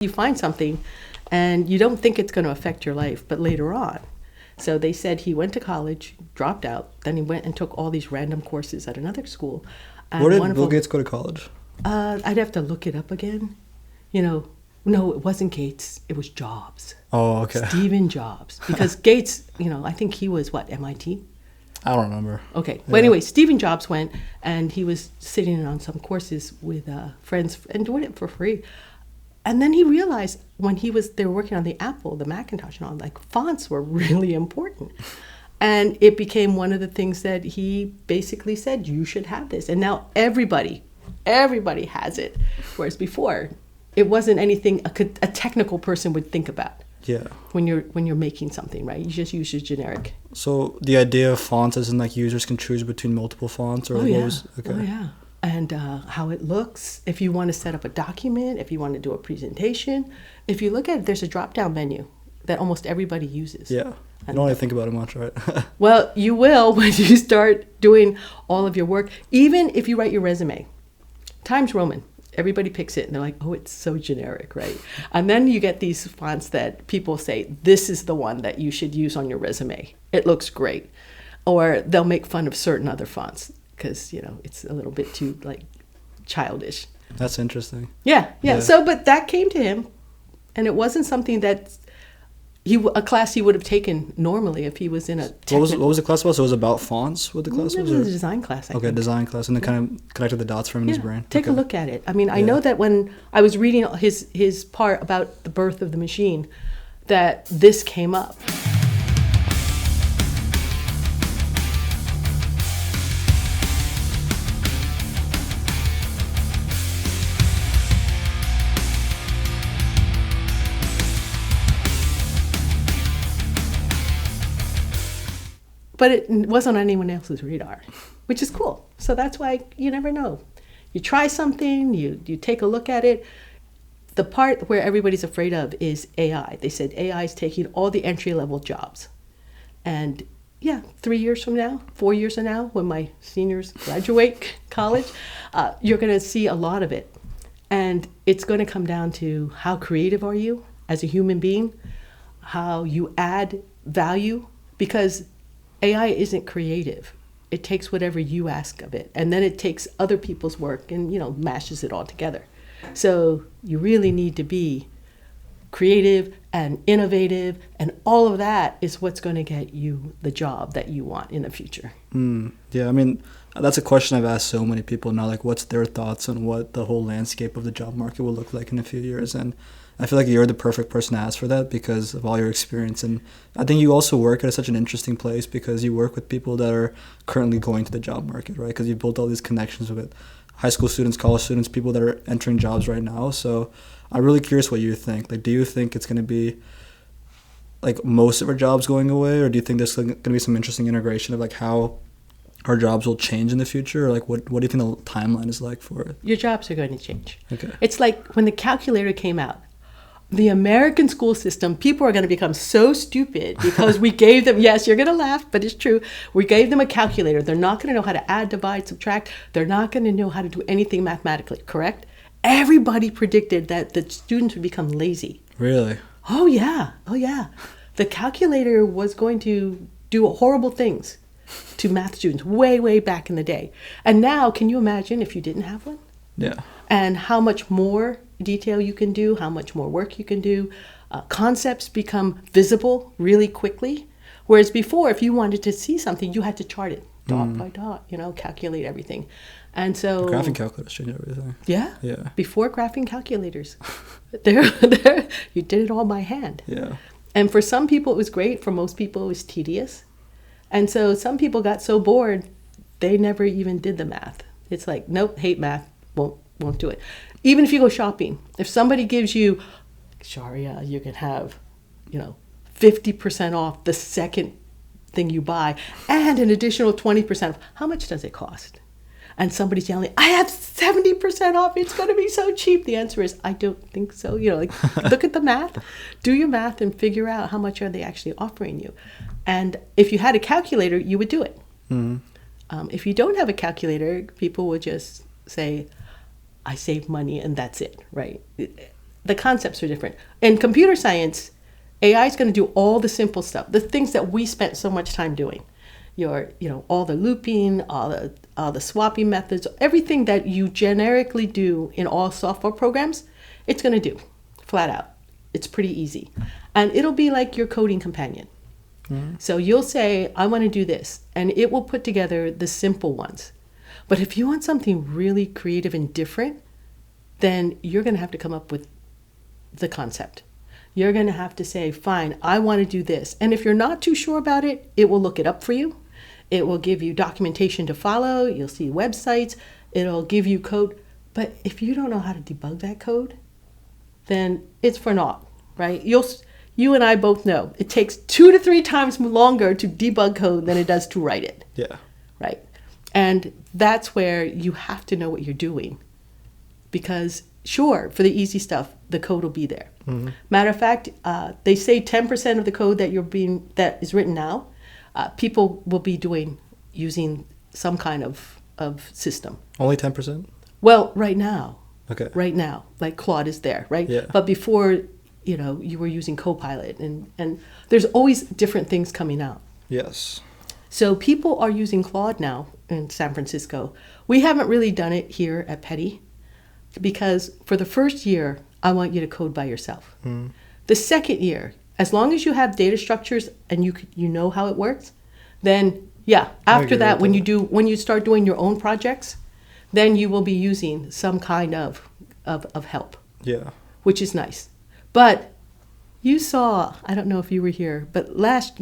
You find something and you don't think it's going to affect your life, but later on. So they said he went to college, dropped out, then he went and took all these random courses at another school. Where did Bill Gates go to college? I'd have to look it up again. No, it wasn't Gates. It was Jobs. Oh, okay. Stephen Jobs. Because Gates, I think he was, MIT? I don't remember. Okay. Yeah. But anyway, Stephen Jobs went, and he was sitting in on some courses with friends and doing it for free. And then he realized when they were working on the Apple, the Macintosh and all, fonts were really important. And it became one of the things that he basically said, you should have this. And now everybody has it. Whereas before, it wasn't anything a technical person would think about. Yeah. When you're making something, right? You just use your generic. So the idea of fonts is users can choose between multiple fonts? Okay. Oh, yeah. And how it looks, if you want to set up a document, if you want to do a presentation. If you look at it, there's a drop-down menu that almost everybody uses. Yeah. You don't really think about it much, right? Well, you will when you start doing all of your work. Even if you write your resume. Times Roman. Everybody picks it and they're like, oh, it's so generic, right? And then you get these fonts that people say, this is the one that you should use on your resume. It looks great. Or they'll make fun of certain other fonts because, it's a little bit too, childish. That's interesting. Yeah. So, but that came to him, and it wasn't something that a class he would have taken normally if he was in a What was the class about? So it was about fonts? What the class was? It was a design class, I think. Design class, and then kind of connected the dots for him in his brain. Take a look at it. I mean, I know that when I was reading his part about the birth of the machine, that this came up. But it wasn't on anyone else's radar, which is cool. So that's why you never know. You try something, you take a look at it. The part where everybody's afraid of is AI. They said AI is taking all the entry-level jobs. And 3 years from now, 4 years from now, when my seniors graduate college, you're going to see a lot of it. And it's going to come down to how creative are you as a human being, how you add value, because AI isn't creative. It takes whatever you ask of it, and then it takes other people's work and, mashes it all together. So you really need to be creative and innovative, and all of that is what's going to get you the job that you want in the future. Yeah, I mean, that's a question I've asked so many people now, what's their thoughts on what the whole landscape of the job market will look like in a few years, and I feel like you're the perfect person to ask for that because of all your experience. And I think you also work at such an interesting place because you work with people that are currently going to the job market, right? Because you built all these connections with high school students, college students, people that are entering jobs right now. So I'm really curious what you think. Do you think it's going to be most of our jobs going away, or do you think there's going to be some interesting integration of how our jobs will change in the future? Or what do you think the timeline is like for it? Your jobs are going to change. Okay. It's like when the calculator came out. The American school system, people are going to become so stupid because we gave them, yes, you're going to laugh, but it's true. We gave them a calculator. They're not going to know how to add, divide, subtract. They're not going to know how to do anything mathematically, correct? Everybody predicted that the students would become lazy. Really? Oh, yeah. The calculator was going to do horrible things to math students way, way back in the day. And now, can you imagine if you didn't have one? Yeah. And how much more detail you can do, how much more work you can do. Concepts become visible really quickly. Whereas before, if you wanted to see something, you had to chart it dot by dot, calculate everything. And so... Graphing calculators change everything. Yeah. Yeah. Before graphing calculators. You did it all by hand. Yeah. And for some people, it was great. For most people, it was tedious. And so some people got so bored, they never even did the math. It's like, nope, hate math, won't do it. Even if you go shopping, if somebody gives you, Sharia, you can have, 50% off the second thing you buy and an additional 20% off. How much does it cost? And somebody's yelling, I have 70% off. It's going to be so cheap. The answer is, I don't think so. Look at the math, do your math and figure out how much are they actually offering you. And if you had a calculator, you would do it. If you don't have a calculator, people would just say, I save money and that's it, right? the concepts are different. In computer science, AI is going to do all the simple stuff, the things that we spent so much time doing. All the looping, all the swapping methods, everything that you generically do in all software programs, it's going to do, flat out. It's pretty easy. And it'll be like your coding companion. Mm-hmm. So you'll say, I want to do this, and it will put together the simple ones. But if you want something really creative and different, then you're going to have to come up with the concept. You're going to have to say, fine, I want to do this. And if you're not too sure about it, it will look it up for you. It will give you documentation to follow. You'll see websites. It'll give you code. But if you don't know how to debug that code, then it's for naught, right? You and I both know it takes 2 to 3 times longer to debug code than it does to write it. Yeah. Right. And that's where you have to know what you're doing. Because sure, for the easy stuff, the code will be there. Mm-hmm. Matter of fact, they say 10% of the code that is written now, people will be using some kind of system. Only 10%? Well, right now. Okay. Right now, like Claude is there, right? Yeah. But before, you were using Copilot, and there's always different things coming out. Yes. So people are using Claude now in San Francisco. We haven't really done it here at Peddie because for the first year, I want you to code by yourself. Mm. The second year, as long as you have data structures and you know how it works, then after that, when you start doing your own projects, then you will be using some kind of help. Yeah. Which is nice. But you saw, I don't know if you were here, but last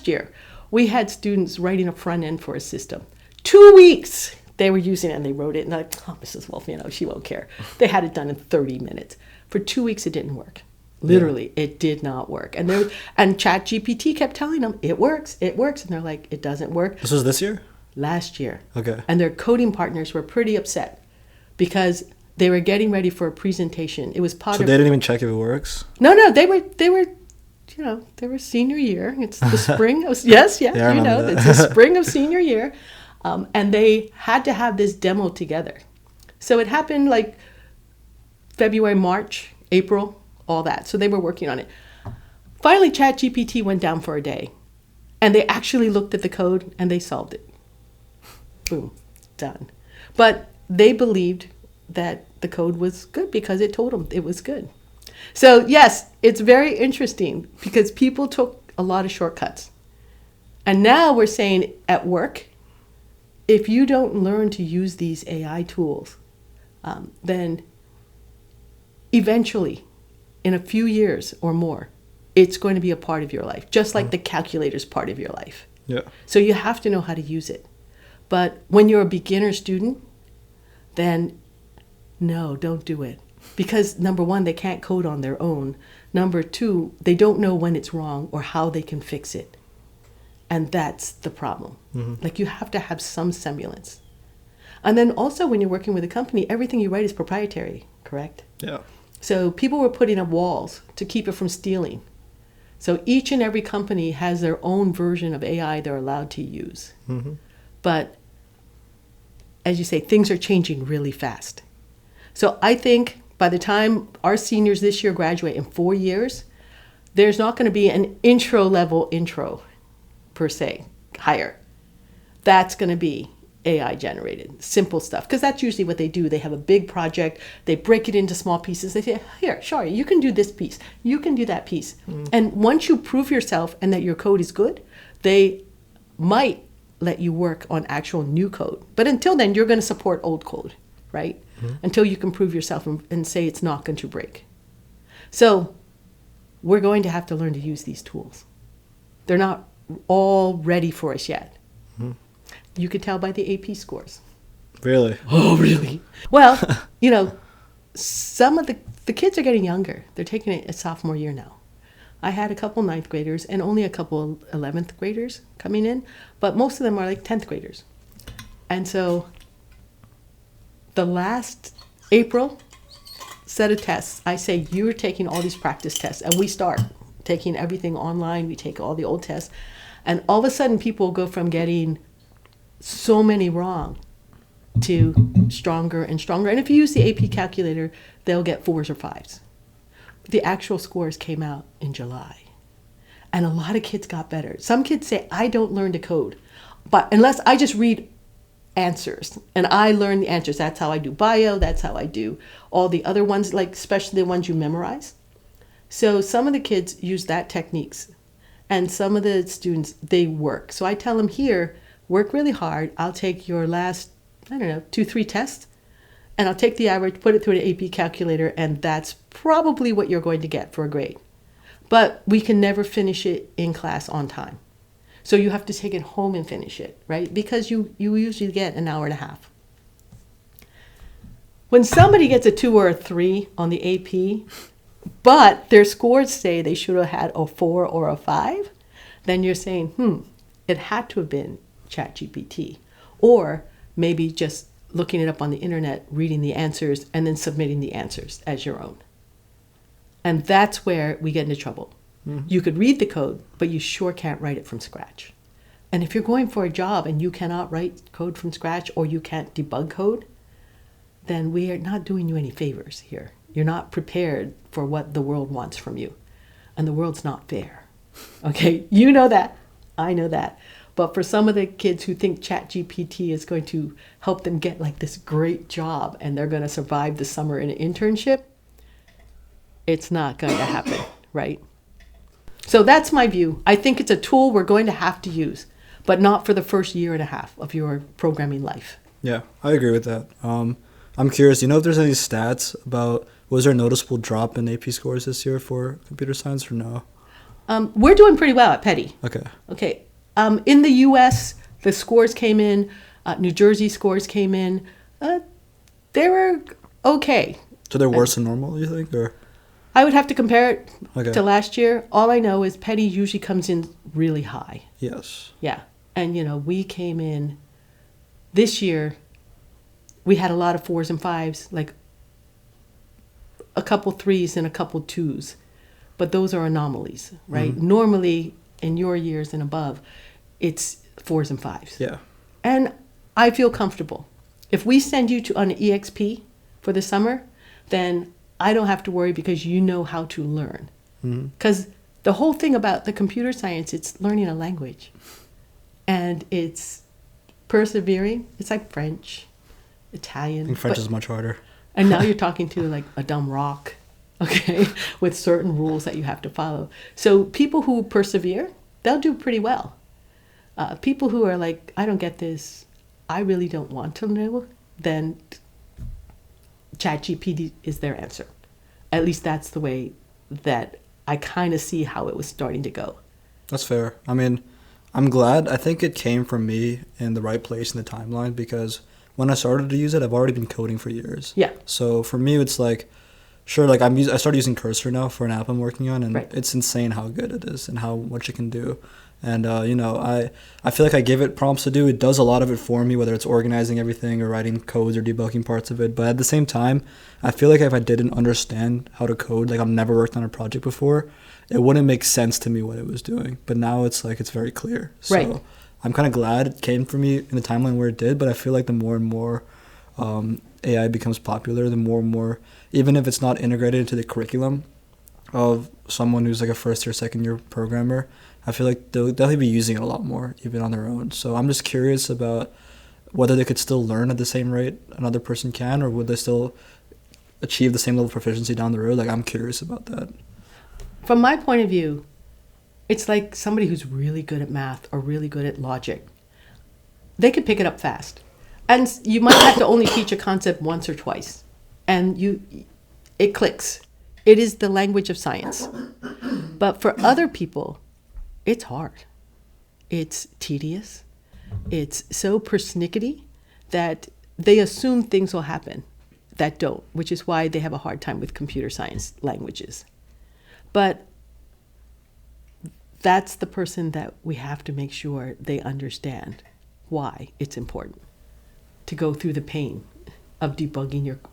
year, we had students writing a front end for a system. 2 weeks they were using it and they wrote it. And they're like, oh, Mrs. Wolfe, she won't care. They had it done in 30 minutes. For 2 weeks, it didn't work. Literally, it did not work. And ChatGPT kept telling them, it works. And they're like, it doesn't work. This was this year? Last year. Okay. And their coding partners were pretty upset because they were getting ready for a presentation. It was So they didn't even check if it works? No, they were senior year. It's the spring. It's the spring of senior year. And they had to have this demo together. So it happened like February, March, April, all that. So they were working on it. Finally, ChatGPT went down for a day. And they actually looked at the code and they solved it. Boom, done. But they believed that the code was good because it told them it was good. So yes, it's very interesting because people took a lot of shortcuts. And now we're saying at work, if you don't learn to use these AI tools, then eventually, in a few years or more, it's going to be a part of your life, just like the calculator's part of your life. Yeah. So you have to know how to use it. But when you're a beginner student, then no, don't do it. Because number one, they can't code on their own. Number two, they don't know when it's wrong or how they can fix it. And that's the problem. Mm-hmm. Like you have to have some semblance. And then also when you're working with a company, everything you write is proprietary, correct? Yeah. So people were putting up walls to keep it from stealing. So each and every company has their own version of AI they're allowed to use. Mm-hmm. But as you say, things are changing really fast. So I think by the time our seniors this year graduate in 4 years, there's not going to be an intro per se, higher. That's going to be AI generated, simple stuff. Because that's usually what they do. They have a big project. They break it into small pieces. They say, here, Shari, you can do this piece. You can do that piece. Mm. And once you prove yourself and that your code is good, they might let you work on actual new code. But until then, you're going to support old code, right? Mm-hmm. Until you can prove yourself and say it's not going to break. So we're going to have to learn to use these tools. They're not all ready for us yet. Mm-hmm. You could tell by the AP scores. Really? Oh, really? Well, some of the kids are getting younger. They're taking it a sophomore year now. I had a couple 9th graders and only a couple 11th graders coming in, but most of them are like 10th graders. And so the last April set of tests, I say, you're taking all these practice tests, and we start taking everything online. We take all the old tests, and all of a sudden people go from getting so many wrong to stronger and stronger. And if you use the AP calculator, they'll get 4s or 5s. the actual scores came out in July. And a lot of kids got better. Some kids say, I don't learn to code, but unless I just read answers and I learn the answers. That's how I do bio. That's how I do all the other ones, like especially the ones you memorize. So some of the kids use that techniques, and some of the students, they work. So I tell them here, work really hard. I'll take your last, 2-3 tests, and I'll take the average, put it through an AP calculator, and that's probably what you're going to get for a grade. But we can never finish it in class on time. So you have to take it home and finish it, right? Because you usually get an hour and a half. When somebody gets a 2 or a 3 on the AP, but their scores say they should have had a 4 or a 5, then you're saying, it had to have been ChatGPT. Or maybe just looking it up on the internet, reading the answers, and then submitting the answers as your own. And that's where we get into trouble. Mm-hmm. You could read the code, but you sure can't write it from scratch. And if you're going for a job and you cannot write code from scratch, or you can't debug code, then we are not doing you any favors here. You're not prepared for what the world wants from you. And the world's not fair. Okay, you know that. I know that. But for some of the kids who think ChatGPT is going to help them get like this great job and they're going to survive the summer in an internship, it's not going to happen, right? So that's my view. I think it's a tool we're going to have to use, but not for the first year and a half of your programming life. Yeah, I agree with that. I'm curious, do you know if there's any stats about, was there a noticeable drop in AP scores this year for computer science or no? We're doing pretty well at Peddie. Okay. In the U.S., the scores came in. New Jersey scores came in. They were okay. So they're worse than normal, you think? Or I would have to compare it to last year. All I know is Peddie usually comes in really high. Yes. Yeah. And, we came in this year. We had a lot of 4s and 5s, like a couple 3s and a couple 2s. But those are anomalies, right? Mm-hmm. Normally, in your years and above, it's 4s and 5s. Yeah. And I feel comfortable. If we send you to an EXP for the summer, then I don't have to worry because you know how to learn. Because the whole thing about the computer science, it's learning a language. And it's persevering. It's like French, Italian. I think French is much harder. And now you're talking to like a dumb rock, okay, with certain rules that you have to follow. So people who persevere, they'll do pretty well. People who are like, I don't get this, I really don't want to know, then ChatGPT is their answer. At least that's the way that I kind of see how it was starting to go. That's fair. I mean, I'm glad. I think it came from me in the right place in the timeline because when I started to use it, I've already been coding for years. Yeah. So for me, it's like, sure, like I started using Cursor now for an app I'm working on, and right. It's insane how good it is and how much it can do. And, I feel like I give it prompts to do. It does a lot of it for me, whether it's organizing everything or writing codes or debugging parts of it. But at the same time, I feel like if I didn't understand how to code, like I've never worked on a project before, it wouldn't make sense to me what it was doing. But now it's like it's very clear. So right. I'm kind of glad it came for me in the timeline where it did. But I feel like the more and more AI becomes popular, the more and more, even if it's not integrated into the curriculum of someone who's like a first or second year programmer, I feel like they'll definitely be using it a lot more, even on their own. So I'm just curious about whether they could still learn at the same rate another person can, or would they still achieve the same level of proficiency down the road? Like, I'm curious about that. From my point of view, it's like somebody who's really good at math or really good at logic. They could pick it up fast. And you might have to only teach a concept once or twice. And it clicks. It is the language of science. But for other people, it's hard. It's tedious. It's so persnickety that they assume things will happen that don't, which is why they have a hard time with computer science languages. But that's the person that we have to make sure they understand why it's important to go through the pain of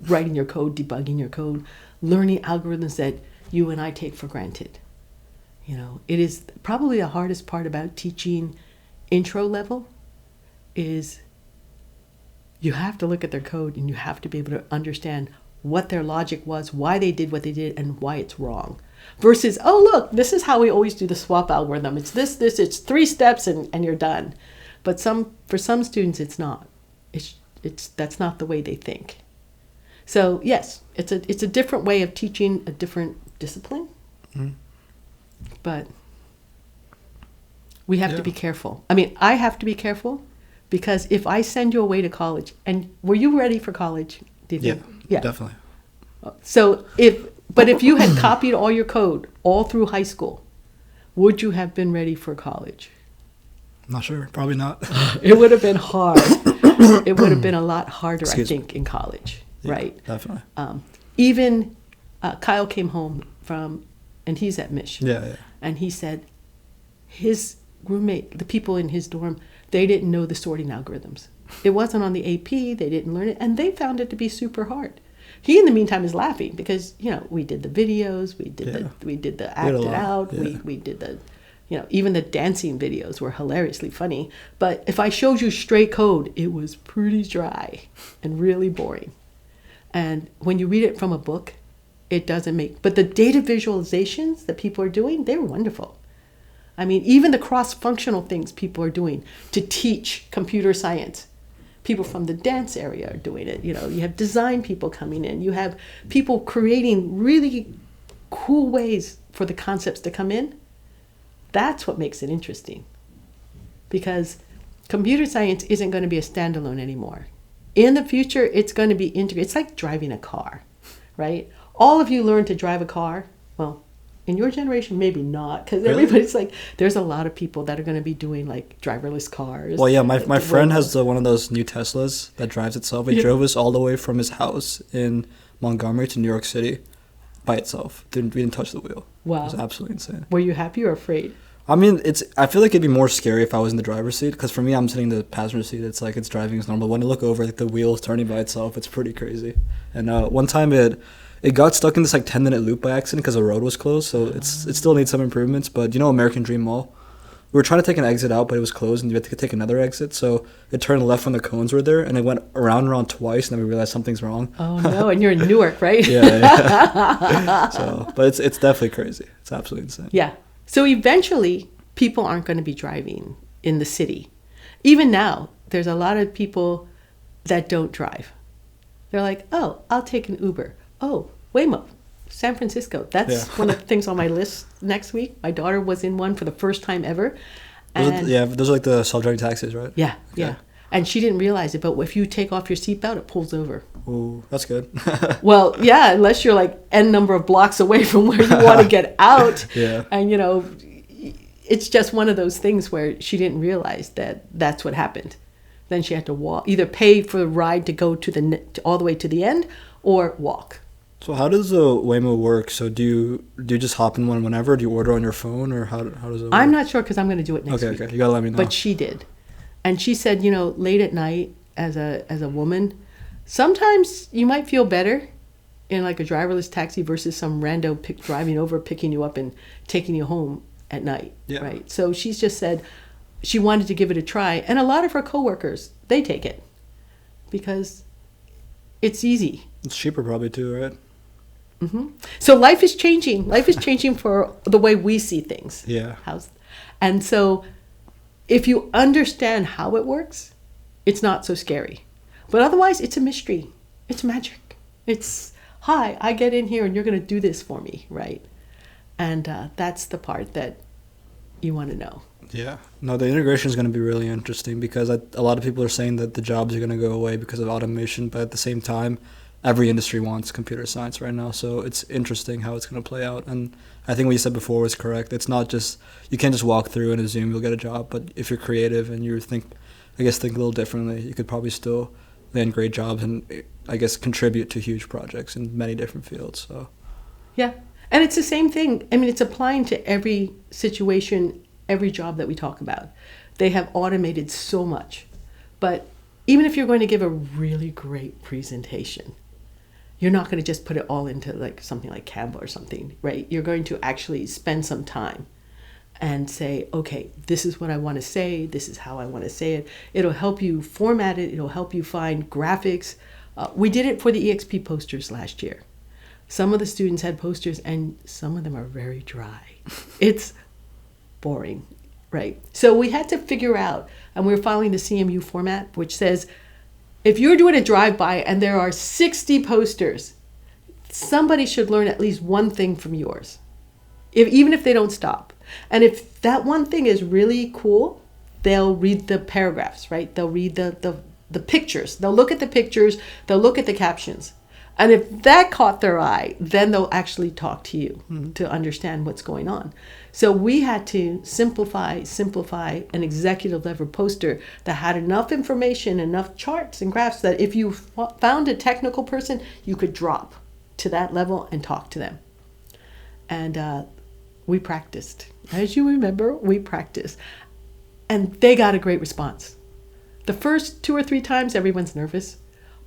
writing your code, debugging your code, learning algorithms that you and I take for granted. It is probably the hardest part about teaching intro level is you have to look at their code and you have to be able to understand what their logic was, why they did what they did, and why it's wrong. Versus, oh, look, this is how we always do the swap algorithm. It's this, it's 3 steps and you're done. But for some students, it's not. That's not the way they think. So yes, it's a different way of teaching a different discipline. Mm-hmm. But we have to be careful. I mean, I have to be careful because if I send you away to college, and were you ready for college? Did you? Yeah, definitely. So if you had copied all your code all through high school, would you have been ready for college? I'm not sure. Probably not. It would have been hard. It would have been a lot harder, I think, in college, right? Definitely. Even Kyle came home and he's at Mich. Yeah. And he said his roommate, the people in his dorm, they didn't know the sorting algorithms. It wasn't on the AP. They didn't learn it, and they found it to be super hard. He, in the meantime, is laughing because we did the videos, we did the act it out, we did the, even the dancing videos were hilariously funny. But if I showed you straight code, it was pretty dry and really boring. And when you read it from a book, it doesn't make. But the data visualizations that people are doing, they're wonderful. I mean, even the cross-functional things people are doing to teach computer science. People from the dance area are doing it. You have design people coming in. You have people creating really cool ways for the concepts to come in. That's what makes it interesting. Because computer science isn't going to be a standalone anymore. In the future, it's going to be integrated. It's like driving a car, right? All of you learn to drive a car. Well, in your generation, maybe not, because everybody's like, there's a lot of people that are going to be doing like driverless cars. Well, yeah, my friend has one of those new Teslas that drives itself. It drove us all the way from his house in Montgomery to New York City by itself. We didn't touch the wheel. Wow. It was absolutely insane. Were you happy or afraid? I mean, I feel like it'd be more scary if I was in the driver's seat, because for me, I'm sitting in the passenger seat. It's like it's driving as normal. When you look over, like the wheel's turning by itself. It's pretty crazy. And one time it got stuck in this like 10-minute loop by accident because the road was closed. So it still needs some improvements. But American Dream Mall? We were trying to take an exit out, but it was closed, and you had to take another exit. So it turned left when the cones were there, and it went around twice, and then we realized something's wrong. Oh no! And you're in Newark, right? Yeah. But it's definitely crazy. It's absolutely insane. Yeah. So eventually, people aren't going to be driving in the city. Even now, there's a lot of people that don't drive. They're like, oh, I'll take an Uber. Oh, Waymo, San Francisco. That's one of the things on my list next week. My daughter was in one for the first time ever. Those are like the self-driving taxis, right? Yeah, okay. Yeah. And she didn't realize it, but if you take off your seatbelt, it pulls over. Ooh, that's good. Well, yeah, unless you're like N number of blocks away from where you want to get out. Yeah. And, it's just one of those things where she didn't realize that that's what happened. Then she had to walk, either pay for the ride to go all the way to the end or walk. So how does the Waymo work? So do you just hop in one whenever? Do you order on your phone, or how does it work? I'm not sure because I'm going to do it next week. Okay, you got to let me know. But she did. And she said, late at night as a woman, sometimes you might feel better in like a driverless taxi versus some rando driving over, picking you up and taking you home at night, right? So she's just said she wanted to give it a try. And a lot of her coworkers, they take it because it's easy. It's cheaper probably too, right? Mm-hmm. So life is changing. Life is changing for the way we see things. Yeah. And so if you understand how it works, it's not so scary. But otherwise, it's a mystery. It's magic. It's, hi, I get in here and you're going to do this for me, right? And that's the part that you want to know. Yeah. No, the integration is going to be really interesting because a lot of people are saying that the jobs are going to go away because of automation, but at the same time, every industry wants computer science right now. So it's interesting how it's going to play out. And I think what you said before was correct. It's not just, you can't just walk through and assume you'll get a job, but if you're creative and you think a little differently, you could probably still land great jobs and, I guess, contribute to huge projects in many different fields. So. Yeah. And it's the same thing. I mean, it's applying to every situation, every job that we talk about. They have automated so much. But even if you're going to give a really great presentation, you're not going to just put it all into like something like Canva or something, right? You're going to actually spend some time and say, okay, this is what I want to say. This is how I want to say it. It'll help you format it. It'll help you find graphics, We did it for the EXP posters last year. Some of the students had posters, and some of them are very dry. It's boring, right? So we had to figure out, and we were following the CMU format, which says, if you're doing a drive-by and there are 60 posters, somebody should learn at least one thing from yours, even if they don't stop. And if that one thing is really cool, they'll read the paragraphs, right? They'll read the pictures. They'll look at the pictures. They'll look at the captions. And if that caught their eye, then they'll actually talk to you to understand what's going on. So we had to simplify an executive level poster that had enough information, enough charts and graphs that if you found a technical person, you could drop to that level and talk to them. And we practiced. As you remember, we practiced. And they got a great response. The first 2 or 3 times, everyone's nervous.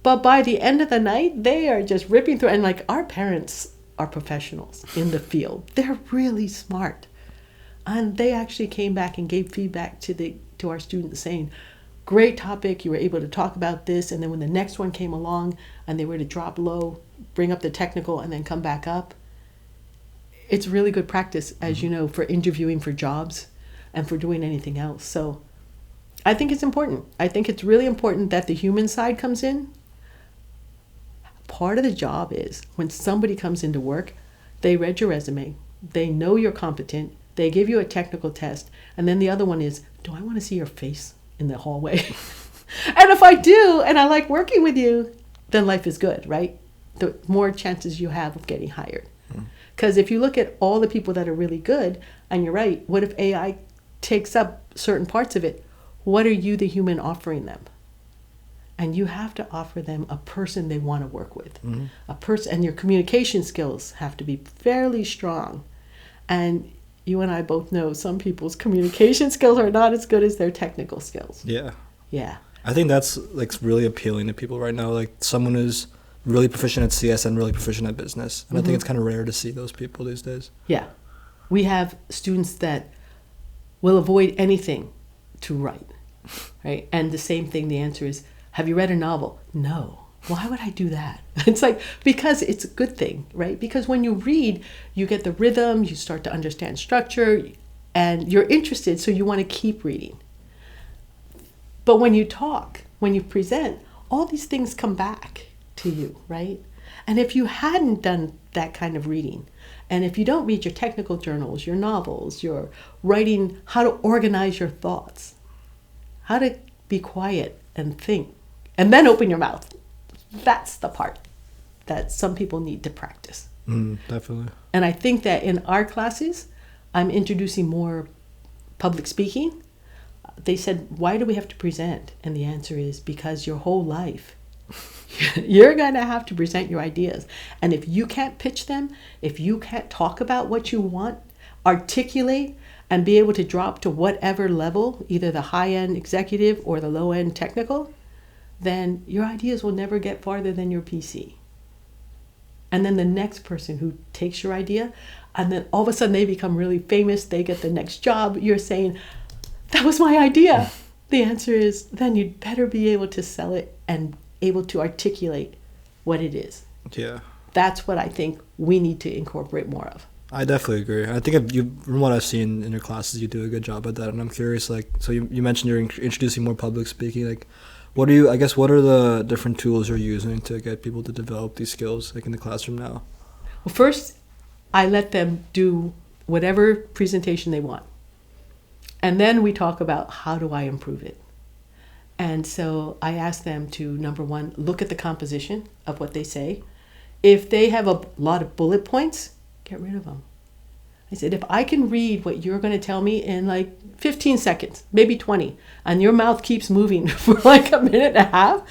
But by the end of the night, they are just ripping through. And like, our parents are professionals in the field. They're really smart. And they actually came back and gave feedback to our students saying, great topic, you were able to talk about this. And then when the next one came along and they were to drop low, bring up the technical, and then come back up. It's really good practice, as you know, for interviewing for jobs and for doing anything else. So I think it's important. I think it's really important that the human side comes in. Part of the job is when somebody comes into work, they read your resume, they know you're competent, they give you a technical test, and then the other one is, do I want to see your face in the hallway? And if I do, and I like working with you, then life is good, right? The more chances you have of getting hired. Because if you look at all the people that are really good, and you're right, what if AI takes up certain parts of it? What are you, the human, offering them? And you have to offer them a person they want to work with. A person, and your communication skills have to be fairly strong. And you and I both know some people's communication skills are not as good as their technical skills. Yeah. I think that's like really appealing to people right now. Like someone who's really proficient at CS and really proficient at business. And I think it's kind of rare to see those people these days. Yeah. We have students that will avoid anything to write, right? And the same thing, the answer is, have you read a novel? No. Why would I do that? It's like, because it's a good thing, right? Because when you read, you get the rhythm, you start to understand structure, and you're interested, so you want to keep reading. But when you talk, when you present, all these things come back to you, right? And if you hadn't done that kind of reading, and if you don't read your technical journals, your novels, your writing, how to organize your thoughts, how to be quiet and think, and then open your mouth. That's the part that some people need to practice. Definitely. And I think that in our classes, I'm introducing more public speaking. They said, why do we have to present? And the answer is because your whole life, you're going to have to present your ideas. And if you can't pitch them, if you can't talk about what you want, articulate, and be able to drop to whatever level, either the high-end executive or the low-end technical, then your ideas will never get farther than your PC. And then the next person who takes your idea, and then all of a sudden they become really famous, they get the next job, you're saying, that was my idea. The answer is, then you'd better be able to sell it and able to articulate what it is. Yeah. That's what I think we need to incorporate more of. I definitely agree. I think from what I've seen in your classes, you do a good job at that. And I'm curious, like, so you mentioned you're introducing more public speaking. Like, what are the different tools you're using to get people to develop these skills, like in the classroom now? Well, first, I let them do whatever presentation they want. And then we talk about how do I improve it. And so I ask them to, number one, look at the composition of what they say. If they have a lot of bullet points, get rid of them. I said, if I can read what you're going to tell me in like 15 seconds, maybe 20, and your mouth keeps moving for like a minute and a half,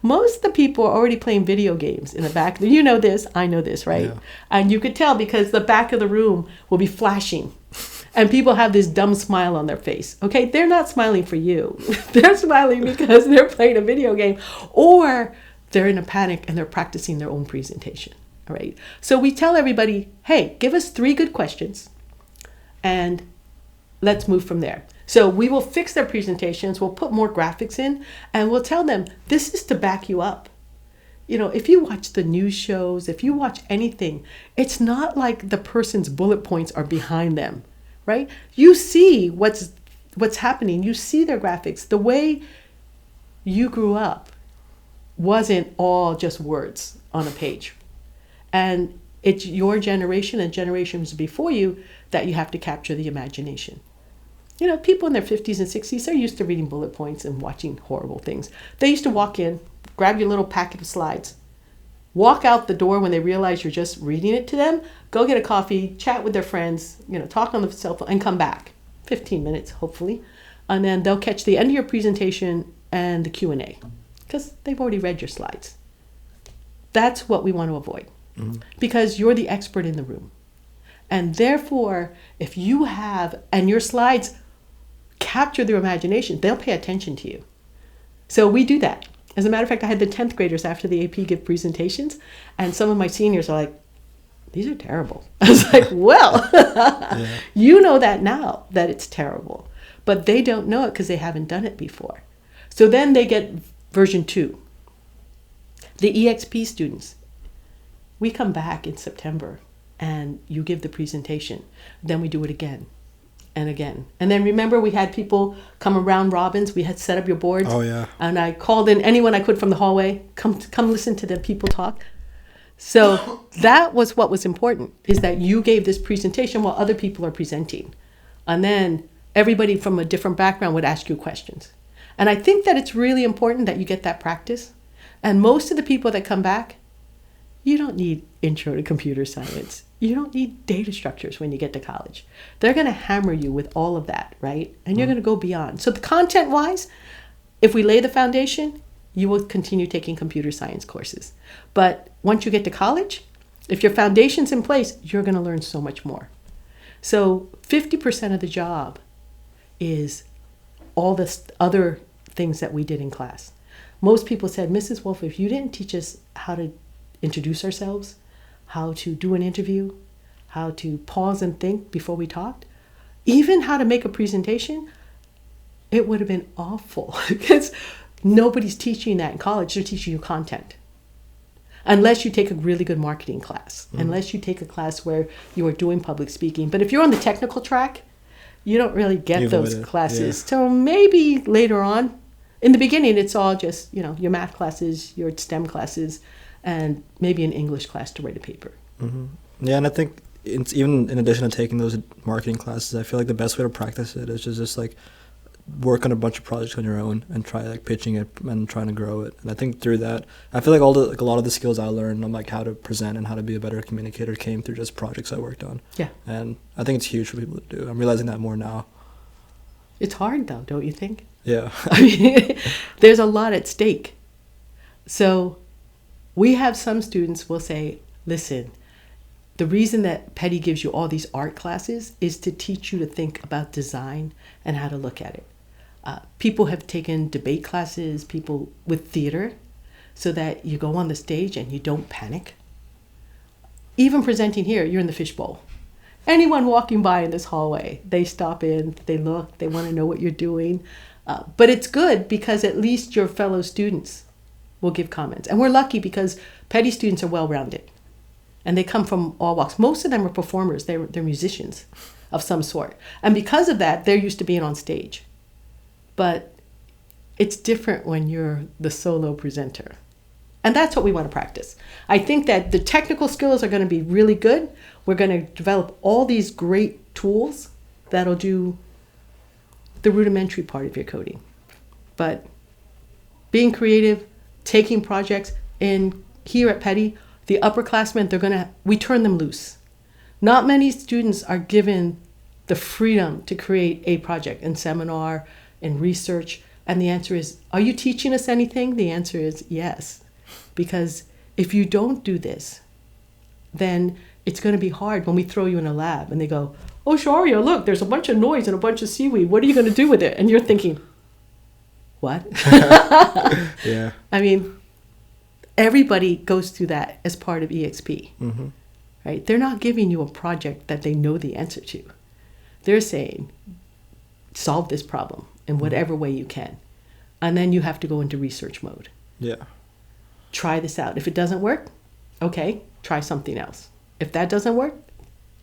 most of the people are already playing video games in the back. You know this, I know this, right? Yeah. And you could tell because the back of the room will be flashing. And people have this dumb smile on their face. Okay, they're not smiling for you. They're smiling because they're playing a video game. Or they're in a panic and they're practicing their own presentation. All right. So we tell everybody, hey, give us 3 good questions and let's move from there. So we will fix their presentations. We'll put more graphics in and we'll tell them this is to back you up. if you watch the news shows, if you watch anything, it's not like the person's bullet points are behind them, right? You see what's happening. You see their graphics. The way you grew up wasn't all just words on a page. And it's your generation and generations before you that you have to capture the imagination. People in their 50s and 60s, they're used to reading bullet points and watching horrible things. They used to walk in, grab your little packet of slides, walk out the door when they realize you're just reading it to them, go get a coffee, chat with their friends, talk on the cell phone, and come back. 15 minutes, hopefully. And then they'll catch the end of your presentation and the Q&A because they've already read your slides. That's what we want to avoid because you're the expert in the room. And therefore, if you have, and your slides capture their imagination, they'll pay attention to you. So we do that. As a matter of fact, I had the 10th graders after the AP give presentations, and some of my seniors are like, these are terrible. I was like, well, you know that now, that it's terrible. But they don't know it because they haven't done it before. So then they get version 2. The EXP students, we come back in September, and you give the presentation. Then we do it again and again. And then remember, we had people come around Robbins. We had set up your boards. Oh, yeah. And I called in anyone I could from the hallway. Come listen to the people talk. So that was what was important, is that you gave this presentation while other people are presenting. And then everybody from a different background would ask you questions. And I think that it's really important that you get that practice. And most of the people that come back, you don't need intro to computer science. You don't need data structures when you get to college. They're going to hammer you with all of that, right? And you're going to go beyond. So the content-wise, if we lay the foundation, you will continue taking computer science courses. But once you get to college, if your foundation's in place, you're going to learn so much more. So 50% of the job is all the other things that we did in class. Most people said, Mrs. Wolfe, if you didn't teach us how to introduce ourselves, how to do an interview, how to pause and think before we talked, even how to make a presentation, it would have been awful because nobody's teaching that in college. They're teaching you content. Unless you take a really good marketing class, unless you take a class where you are doing public speaking. But if you're on the technical track, you don't really get those classes till maybe later on. In the beginning, it's all just, your math classes, your STEM classes, and maybe an English class to write a paper. Yeah, and I think it's even in addition to taking those marketing classes, I feel like the best way to practice it is just like work on a bunch of projects on your own and try pitching it and trying to grow it. And I think through that, I feel like a lot of the skills I learned on how to present and how to be a better communicator came through just projects I worked on. Yeah. And I think it's huge for people to do. I'm realizing that more now. It's hard though, don't you think? Yeah. I mean, there's a lot at stake. So we have some students will say, listen, the reason that Peddie gives you all these art classes is to teach you to think about design and how to look at it. People have taken debate classes, people with theater, so that you go on the stage and you don't panic. Even presenting here, you're in the fishbowl. Anyone walking by in this hallway, they stop in, they look, they want to know what you're doing. But it's good because at least your fellow students will give comments. And we're lucky because Peddie students are well-rounded. And they come from all walks. Most of them are performers. They're musicians of some sort. And because of that, they're used to being on stage. But it's different when you're the solo presenter. And that's what we want to practice. I think that the technical skills are going to be really good. We're going to develop all these great tools that'll do the rudimentary part of your coding. But being creative, taking projects, and here at Peddie, the upperclassmen, we turn them loose. Not many students are given the freedom to create a project in seminar, in research. And the answer is, are you teaching us anything? The answer is yes. Because if you don't do this, then it's going to be hard when we throw you in a lab and they go, oh, Sharia, look, there's a bunch of noise and a bunch of seaweed. What are you going to do with it? And you're thinking, what? Yeah. I mean, everybody goes through that as part of EXP, right? They're not giving you a project that they know the answer to. They're saying, solve this problem in whatever way you can. And then you have to go into research mode. Yeah. try this out. If it doesn't work, okay, try something else. If that doesn't work,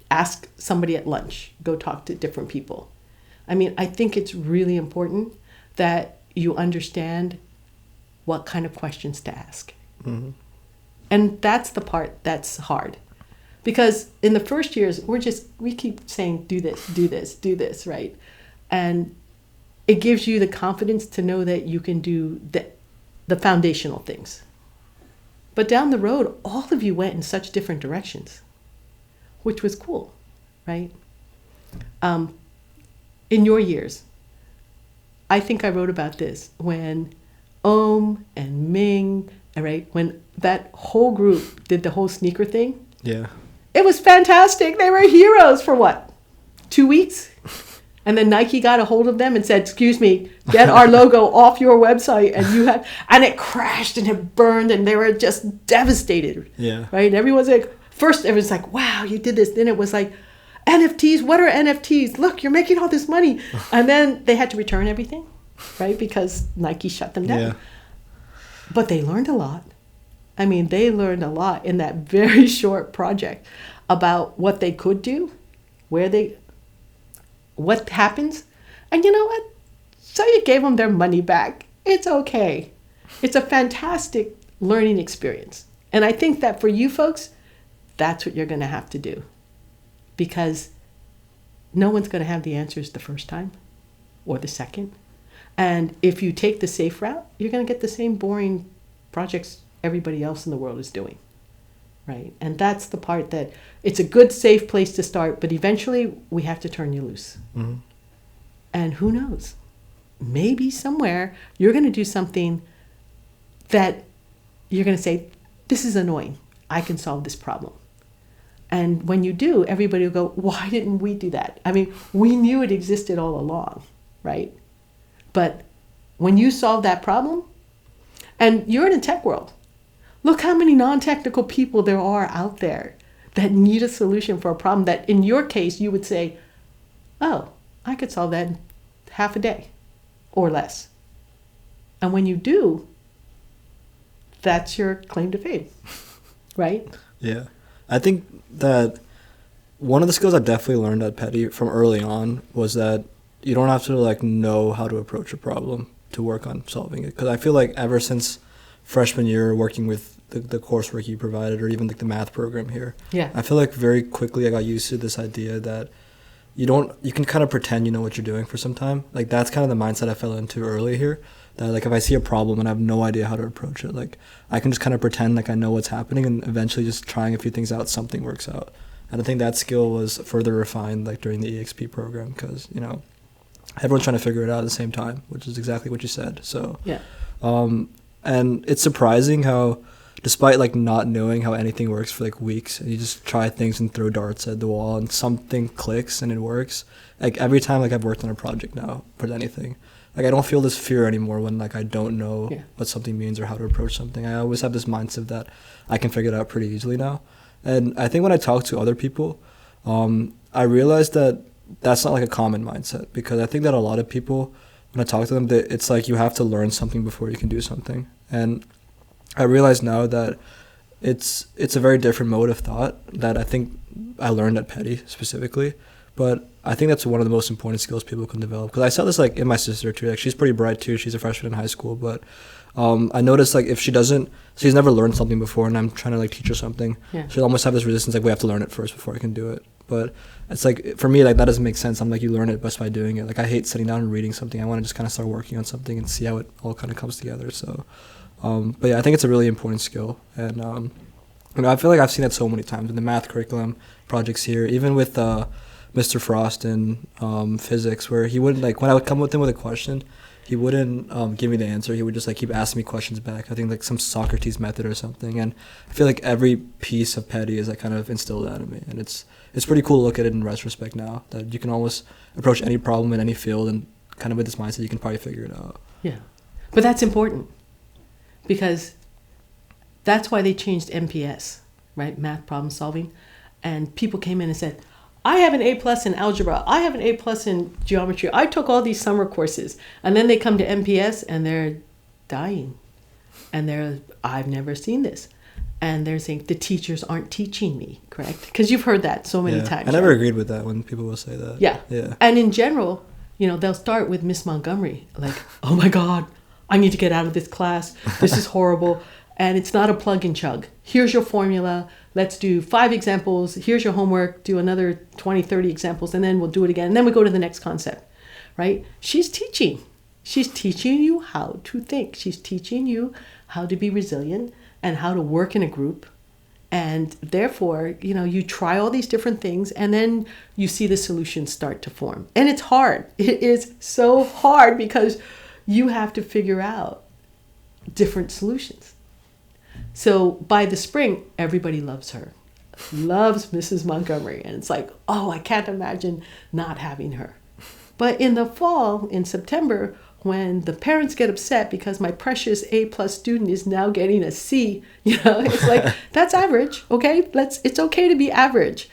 ask somebody at lunch. Go talk to different people. I mean, I think it's really important that you understand what kind of questions to ask. Mm-hmm. And that's the part that's hard. Because in the first years, we keep saying, do this, right? And it gives you the confidence to know that you can do the foundational things. But down the road, all of you went in such different directions, which was cool, right? In your years, I think I wrote about this when Ohm and Ming, right, when that whole group did the whole sneaker thing. Yeah. It was fantastic. They were heroes for what? 2 weeks? And then Nike got a hold of them and said, excuse me, get our logo off your website. And it crashed and it burned and they were just devastated. Yeah. Right? And everyone's like, first everyone's like, wow, you did this. Then it was like, NFTs, what are NFTs? Look, you're making all this money. And then they had to return everything, right? Because Nike shut them down. Yeah. But they learned a lot. I mean, they learned a lot in that very short project about what they could do, what happens. And you know what? So you gave them their money back. It's okay. It's a fantastic learning experience. And I think that for you folks, that's what you're going to have to do. Because no one's going to have the answers the first time or the second. And if you take the safe route, you're going to get the same boring projects everybody else in the world is doing, right? And that's the part that it's a good, safe place to start, but eventually we have to turn you loose. Mm-hmm. And who knows? Maybe somewhere you're going to do something that you're going to say, this is annoying. I can solve this problem. And when you do, everybody will go, why didn't we do that? I mean, we knew it existed all along, right? But when you solve that problem, and you're in a tech world, look how many non-technical people there are out there that need a solution for a problem that in your case, you would say, oh, I could solve that in half a day or less. And when you do, that's your claim to fame, right? Yeah. I think that one of the skills I definitely learned at Peddie from early on was that you don't have to know how to approach a problem to work on solving it. Because I feel like ever since freshman year working with the coursework you provided or even the math program here, yeah, I feel like very quickly I got used to this idea that you can kind of pretend you know what you're doing for some time. That's kind of the mindset I fell into early here. That if I see a problem and I have no idea how to approach it, I can just kind of pretend I know what's happening and eventually just trying a few things out, something works out. And I think that skill was further refined during the EXP program because, everyone's trying to figure it out at the same time, which is exactly what you said. So, yeah. And it's surprising how, despite not knowing how anything works for weeks, and you just try things and throw darts at the wall and something clicks and it works. Every time I've worked on a project now for anything, I don't feel this fear anymore when I don't know what something means or how to approach something. I always have this mindset that I can figure it out pretty easily now. And I think when I talk to other people, I realize that that's not a common mindset because I think that a lot of people, when I talk to them, it's you have to learn something before you can do something. And I realize now that it's a very different mode of thought that I think I learned at Peddie specifically. But I think that's one of the most important skills people can develop. Because I saw this in my sister too. She's pretty bright too. She's a freshman in high school. But I noticed if she's never learned something before, and I'm trying to teach her something, she'll almost have this resistance we have to learn it first before I can do it. But it's for me that doesn't make sense. I'm you learn it best by doing it. I hate sitting down and reading something. I want to just kind of start working on something and see how it all kind of comes together. So, but yeah, I think it's a really important skill. And I feel I've seen that so many times in the math curriculum projects here, even with Mr. Frost in physics, where he wouldn't when I would come with him with a question, he wouldn't give me the answer. He would just keep asking me questions back. I think some Socrates method or something. And I feel every piece of Peddie is kind of instilled that in me. And it's pretty cool to look at it in retrospect now that you can almost approach any problem in any field and kind of with this mindset you can probably figure it out. Yeah, but that's important because that's why they changed MPS, right? Math problem solving, and people came in and said, I have an A+ in algebra. I have an A+ in geometry. I took all these summer courses. And then they come to MPS and they're dying And I've never seen this. And they're saying the teachers aren't teaching me, correct? Because you've heard that so many times. I never agreed with that when people will say that. Yeah. And in general, they'll start with Miss Montgomery, like, oh my God, I need to get out of this class. This is horrible. And it's not a plug and chug. Here's your formula. Let's do 5 examples. Here's your homework. Do another 20, 30 examples, and then we'll do it again. And then we go to the next concept, right? She's teaching. She's teaching you how to think. She's teaching you how to be resilient and how to work in a group. And therefore, you try all these different things, and then you see the solutions start to form. And it's hard. It is so hard because you have to figure out different solutions. So by the spring, everybody loves her, loves Mrs. Montgomery. And it's like, oh, I can't imagine not having her. But in the fall, in September, when the parents get upset because my precious A+ student is now getting a C, it's like, that's average, okay? It's okay to be average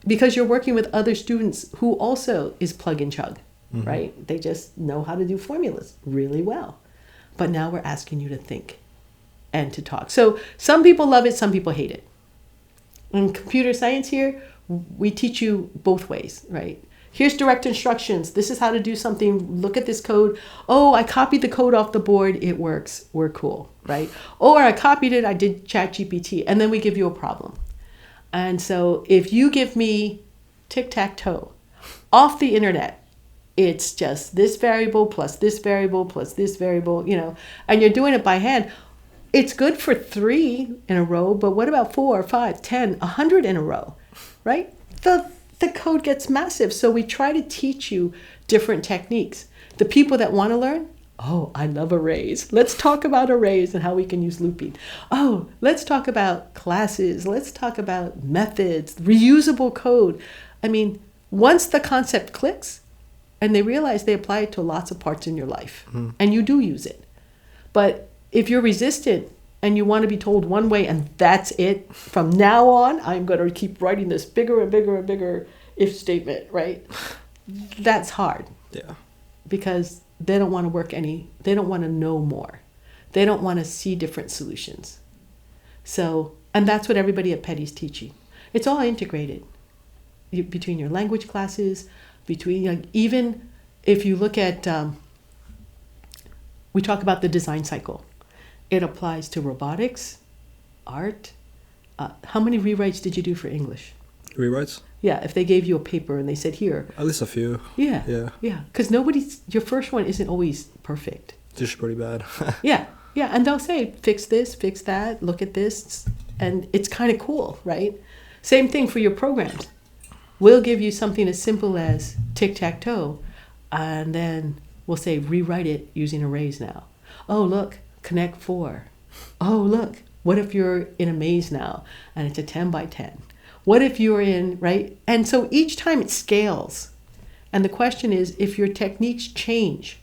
because you're working with other students who also is plug and chug, right? They just know how to do formulas really well. But now we're asking you to think and to talk. So some people love it, some people hate it. In computer science here, we teach you both ways, right? Here's direct instructions. This is how to do something. Look at this code. Oh, I copied the code off the board. It works. We're cool, right? Or I copied it. I did ChatGPT. And then we give you a problem. And so if you give me tic-tac-toe off the internet, it's just this variable plus this variable plus this variable, and you're doing it by hand. It's good for 3 in a row, but what about 4, 5, 10, 100 in a row, right? The code gets massive. So we try to teach you different techniques. The people that want to learn, oh, I love arrays. Let's talk about arrays and how we can use looping. Oh, let's talk about classes. Let's talk about methods, reusable code. I mean, once the concept clicks and they realize they apply it to lots of parts in your life, and you do use it. But if you're resistant and you want to be told one way and that's it, from now on, I'm going to keep writing this bigger and bigger and bigger if statement, right? That's hard. Yeah. Because they don't want to they don't want to know more. They don't want to see different solutions. So, and that's what everybody at Peddie's teaching. It's all integrated between your language classes, between, even if you look at, we talk about the design cycle. It applies to robotics, art. How many rewrites did you do for English? Rewrites? Yeah, if they gave you a paper and they said, here. At least a few. Yeah. Because your first one isn't always perfect. It's just pretty bad. Yeah. And they'll say, fix this, fix that, look at this. And it's kind of cool, right? Same thing for your programs. We'll give you something as simple as tic-tac-toe, and then we'll say, rewrite it using arrays now. Oh, look. Connect 4. Oh, look, what if you're in a maze now and it's a 10 by 10? What if you're in, right? And so each time it scales. And the question is, if your techniques change,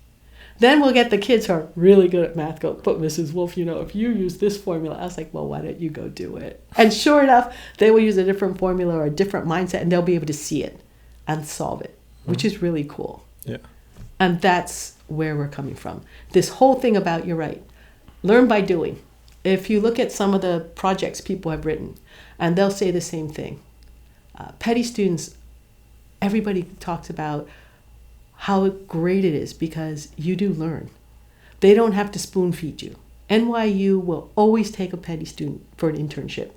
then we'll get the kids who are really good at math go, but Mrs. Wolfe, if you use this formula, I was like, well, why don't you go do it? And sure enough, they will use a different formula or a different mindset, and they'll be able to see it and solve it, which is really cool. Yeah. And that's where we're coming from. This whole thing about, you're right, learn by doing. If you look at some of the projects people have written, and they'll say the same thing. Peddie students, everybody talks about how great it is because you do learn. They don't have to spoon feed you. NYU will always take a Peddie student for an internship.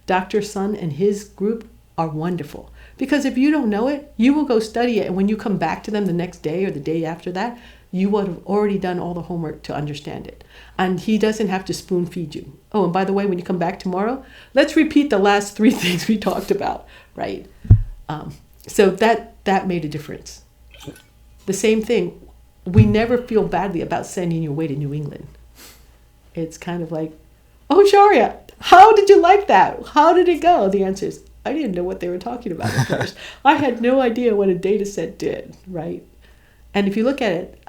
Dr. Sun and his group are wonderful because if you don't know it, you will go study it. And when you come back to them the next day or the day after that, you would have already done all the homework to understand it. And he doesn't have to spoon feed you. Oh, and by the way, when you come back tomorrow, let's repeat the last 3 things we talked about, right? So that made a difference. The same thing, we never feel badly about sending you away to New England. It's kind of like, oh, Sharia, how did you like that? How did it go? The answer is, I didn't know what they were talking about at first. I had no idea what a data set did, right? And if you look at it,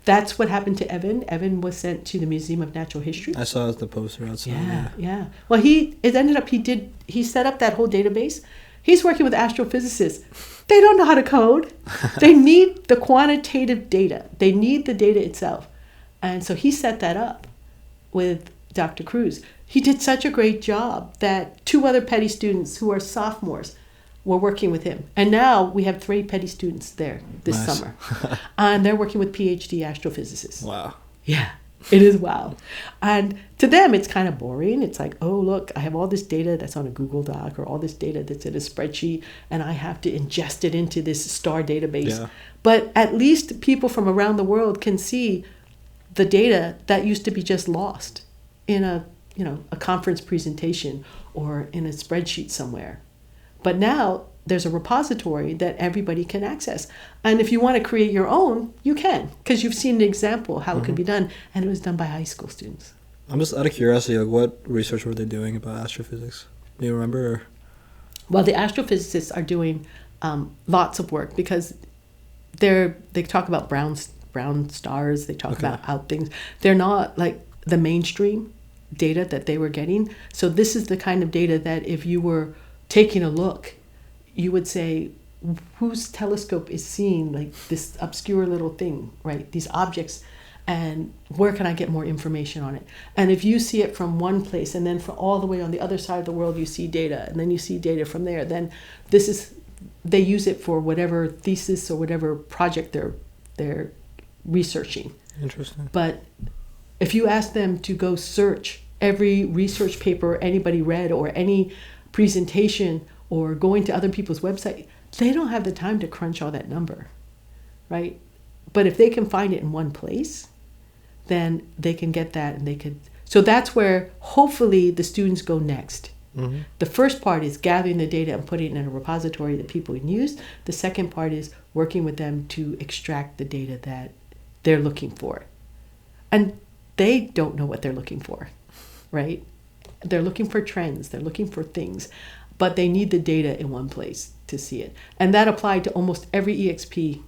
that's what happened to Evan. Evan was sent to the Museum of Natural History. I saw the poster outside. Yeah. Well, he set up that whole database. He's working with astrophysicists. They don't know how to code. They need the quantitative data. They need the data itself. And so he set that up. with Dr. Cruz. He did such a great job that 2 other Peddie students who are sophomores were working with him. And now we have 3 Peddie students there this summer. And they're working with PhD astrophysicists. Wow. Yeah, it is wow. And to them, it's kind of boring. It's like, oh, look, I have all this data that's on a Google Doc or all this data that's in a spreadsheet, and I have to ingest it into this STAR database. Yeah. But at least people from around the world can see the data that used to be just lost in a conference presentation or in a spreadsheet somewhere. But now there's a repository that everybody can access. And if you want to create your own, you can, because you've seen an example how it could be done, and it was done by high school students. I'm just out of curiosity, like, what research were they doing about astrophysics? Do you remember? Or? Well, the astrophysicists are doing lots of work because they talk about brown stars, they talk about out things. They're not like the mainstream data that they were getting. So this is the kind of data that if you were taking a look, you would say, whose telescope is seeing like this obscure little thing, right? These objects, and where can I get more information on it? And if you see it from one place and then from all the way on the other side of the world, you see data, and then you see data from there, then they use it for whatever thesis or whatever project they're researching. Interesting. But if you ask them to go search every research paper anybody read or any presentation or going to other people's website, they don't have the time to crunch all that number, right? But if they can find it in one place, then they can get that, and they could. So that's where hopefully the students go next. Mm-hmm. The first part is gathering the data and putting it in a repository that people can use. The second part is working with them to extract the data that they're looking for. And they don't know what they're looking for, right? They're looking for trends, they're looking for things, but they need the data in one place to see it. And that applied to almost every EXP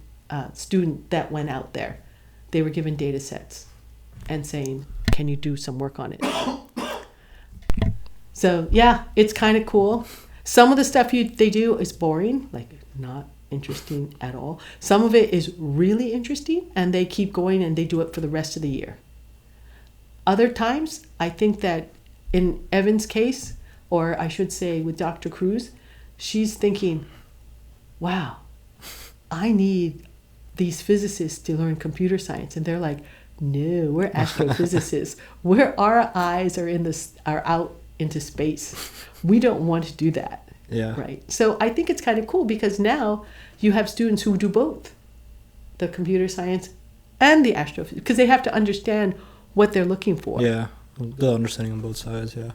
student that went out there. They were given data sets and saying, can you do some work on it? So yeah, it's kind of cool. Some of the stuff they do is boring, like not interesting at all. Some of it is really interesting, and they keep going and they do it for the rest of the year. Other times, I think that in Evan's case, or I should say with Dr. Cruz, she's thinking, wow, I need these physicists to learn computer science. And they're like, no, we're astrophysicists. Our eyes are out into space. We don't want to do that. Yeah. Right. So I think it's kind of cool because now you have students who do both, the computer science and the astrophysics, because they have to understand what they're looking for. Yeah. The understanding on both sides, yeah.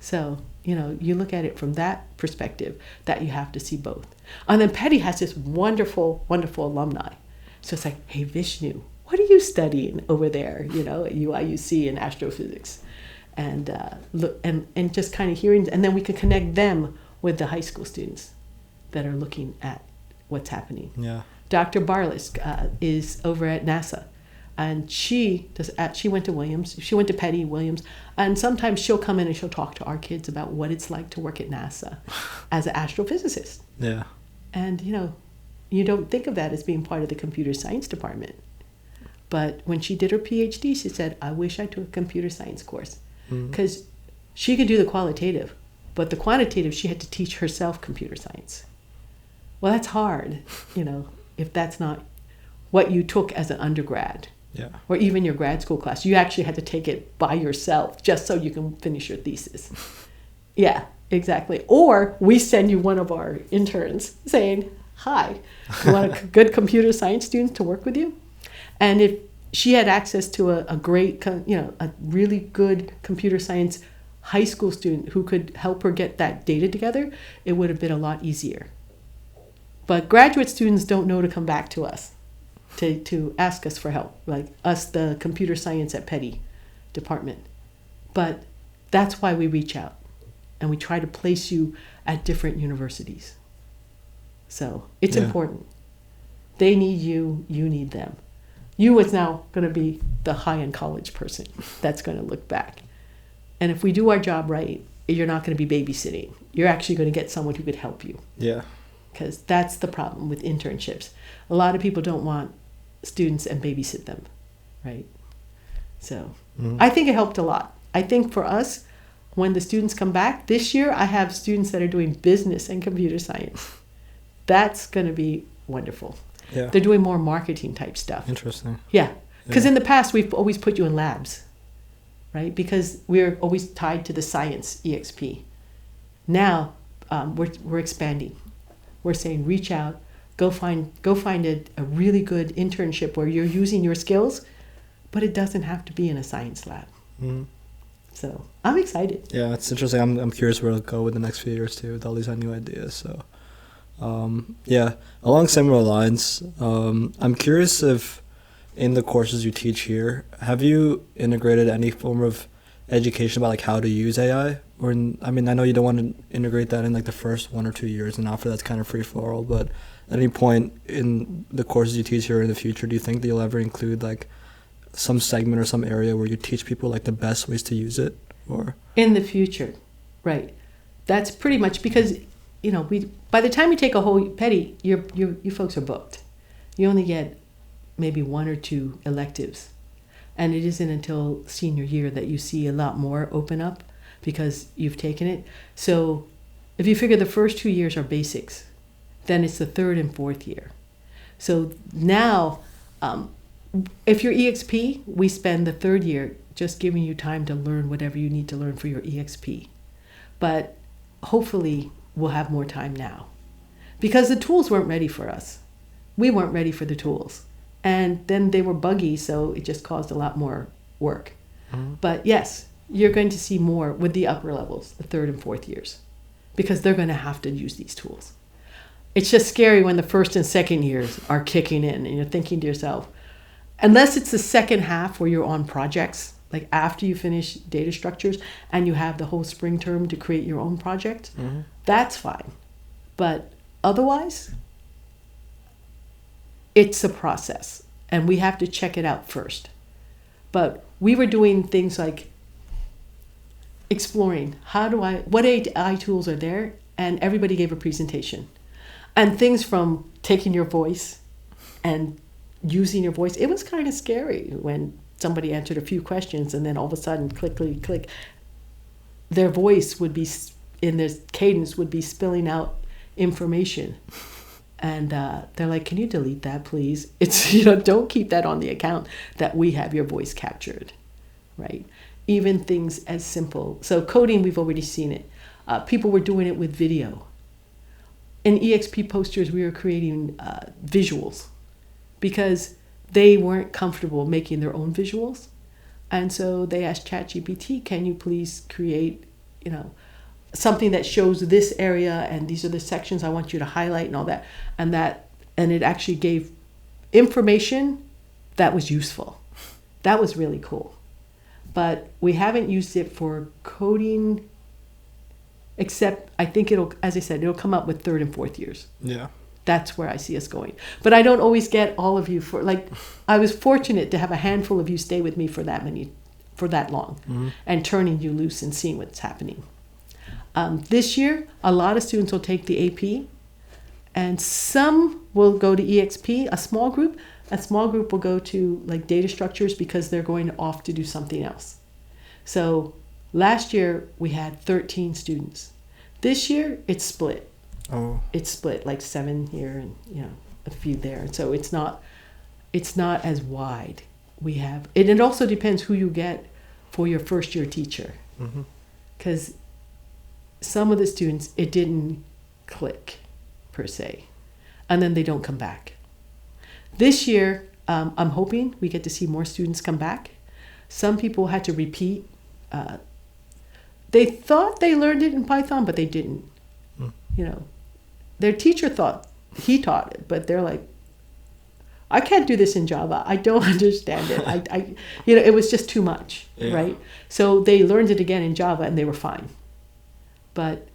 So, you look at it from that perspective, that you have to see both. And then Peddie has this wonderful, wonderful alumni. So it's like, hey, Vishnu, what are you studying over there, at UIUC in astrophysics? And look and just kind of hearing, and then we could connect them with the high school students that are looking at what's happening. Yeah. Dr. Barlisk is over at NASA. And she went to Williams. She went to Peddie Williams. And sometimes she'll come in and she'll talk to our kids about what it's like to work at NASA as an astrophysicist. Yeah. And, you don't think of that as being part of the computer science department. But when she did her PhD, she said, I wish I took a computer science course. Because she could do the qualitative. But the quantitative, she had to teach herself computer science. Well, that's hard, if that's not what you took as an undergrad. Yeah. Or even your grad school class. You actually had to take it by yourself just so you can finish your thesis. Yeah, exactly. Or we send you one of our interns saying, hi, you want a good computer science student to work with you? And if she had access to a great, a really good computer science high school student who could help her get that data together, it would have been a lot easier. But graduate students don't know to come back to us to ask us for help, like us, the computer science at Peddie department. But that's why we reach out and we try to place you at different universities. So it's important. They need you, you need them. You is now going to be the high-end college person that's going to look back. And if we do our job right, you're not going to be babysitting. You're actually going to get someone who could help you. Yeah. Because that's the problem with internships. A lot of people don't want students and babysit them, right? So I think it helped a lot. I think for us, when the students come back, this year I have students that are doing business and computer science. That's going to be wonderful. Yeah. They're doing more marketing type stuff. Interesting. Yeah. Because in the past, we've always put you in labs, right? Because we're always tied to the science EXP. Now, we're expanding. We're saying reach out, go find a really good internship where you're using your skills, but it doesn't have to be in a science lab. So I'm excited. Yeah, it's interesting. I'm curious where it'll go with the next few years too, with all these new ideas. So, yeah, along similar lines, I'm curious if in the courses you teach here, have you integrated any form of education about like how to use AI? Or I know you don't want to integrate that in like the first 1 or 2 years, and after that's kind of free for all. But at any point in the courses you teach here in the future, do you think that you'll ever include like some segment or some area where you teach people like the best ways to use it? Or in the future, right? That's pretty much because by the time you take a whole Peddie, you folks are booked. You only get maybe 1 or 2 electives, and it isn't until senior year that you see a lot more open up because you've taken it. So if you figure the first 2 years are basics, then it's the 3rd and 4th year. So now, if you're EXP, we spend the 3rd year just giving you time to learn whatever you need to learn for your EXP. But hopefully we'll have more time now because the tools weren't ready for us. We weren't ready for the tools. And then they were buggy, so it just caused a lot more work. But yes, you're going to see more with the upper levels, the 3rd and 4th years, because they're going to have to use these tools. It's just scary when the 1st and 2nd years are kicking in and you're thinking to yourself, unless it's the second half where you're on projects, like after you finish data structures and you have the whole spring term to create your own project, that's fine. But otherwise, it's a process and we have to check it out first. But we were doing things like exploring what AI tools are there, and everybody gave a presentation. And things from taking your voice and using your voice, it was kind of scary when somebody answered a few questions and then all of a sudden, click, their voice would be, in this cadence, would be spilling out information. And they're like, can you delete that, please? It's, don't keep that on the account that we have your voice captured, right? Even things as simple. So coding, we've already seen it. People were doing it with video. In EXP posters, we were creating visuals because they weren't comfortable making their own visuals. And so they asked ChatGPT, can you please create, something that shows this area and these are the sections I want you to highlight and all that. And it actually gave information that was useful. That was really cool. But we haven't used it for coding, except I think it'll come up with 3rd and 4th years. Yeah. That's where I see us going. But I don't always get all of you I was fortunate to have a handful of you stay with me for that long and turning you loose and seeing what's happening. This year, a lot of students will take the AP and some will go to EXP, a small group will go to like data structures because they're going off to do something else. So last year we had 13 students. This year it's split. Oh. It's split, like 7 here and a few there. So it's not as wide. We have it also depends who you get for your first year teacher. Because some of the students it didn't click per se. And then they don't come back. This year, I'm hoping we get to see more students come back. Some people had to repeat. They thought they learned it in Python, but they didn't. Their teacher thought he taught it, but they're like, I can't do this in Java. I don't understand it. It was just too much, right? So they learned it again in Java and they were fine. But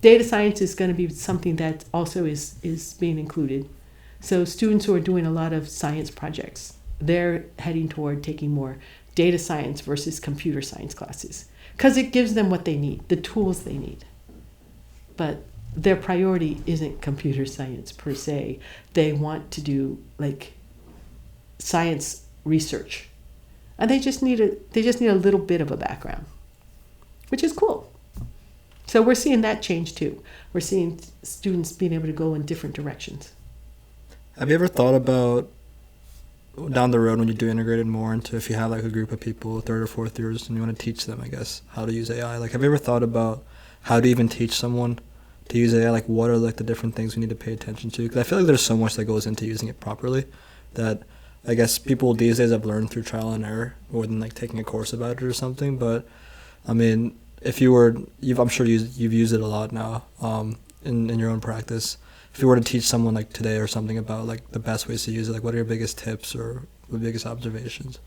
data science is going to be something that also is being included. So students who are doing a lot of science projects, they're heading toward taking more data science versus computer science classes because it gives them what they need, the tools they need. But their priority isn't computer science per se. They want to do like science research and they just need a little bit of a background, which is cool. So we're seeing that change too. We're seeing students being able to go in different directions. Have you ever thought about down the road when you do integrate it more into, if you have like a group of people, third or fourth years, and you want to teach them, I guess, how to use AI? Like, have you ever thought about how to even teach someone to use AI? Like, what are like the different things we need to pay attention to? Because I feel like there's so much that goes into using it properly that I guess people these days have learned through trial and error more than like taking a course about it or something. But I mean, if you were, I'm sure you've used it a lot now in your own practice. If you were to teach someone like today or something about like the best ways to use it, like what are your biggest tips or the biggest observations?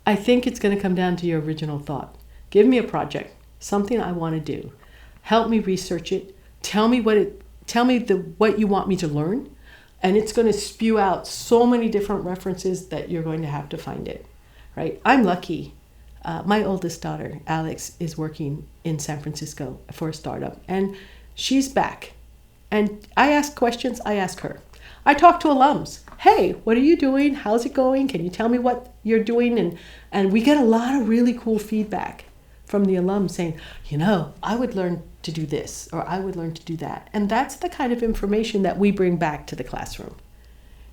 I think it's going to come down to your original thought. Give me a project, something I want to do. Help me research it. Tell me what you want me to learn, and it's going to spew out so many different references that you're going to have to find it. Right? I'm lucky. My oldest daughter, Alex, is working in San Francisco for a startup, and she's back. And I ask questions, I ask her. I talk to alums. Hey, what are you doing? How's it going? Can you tell me what you're doing? And we get a lot of really cool feedback from the alums saying, I would learn to do this, or I would learn to do that. And that's the kind of information that we bring back to the classroom.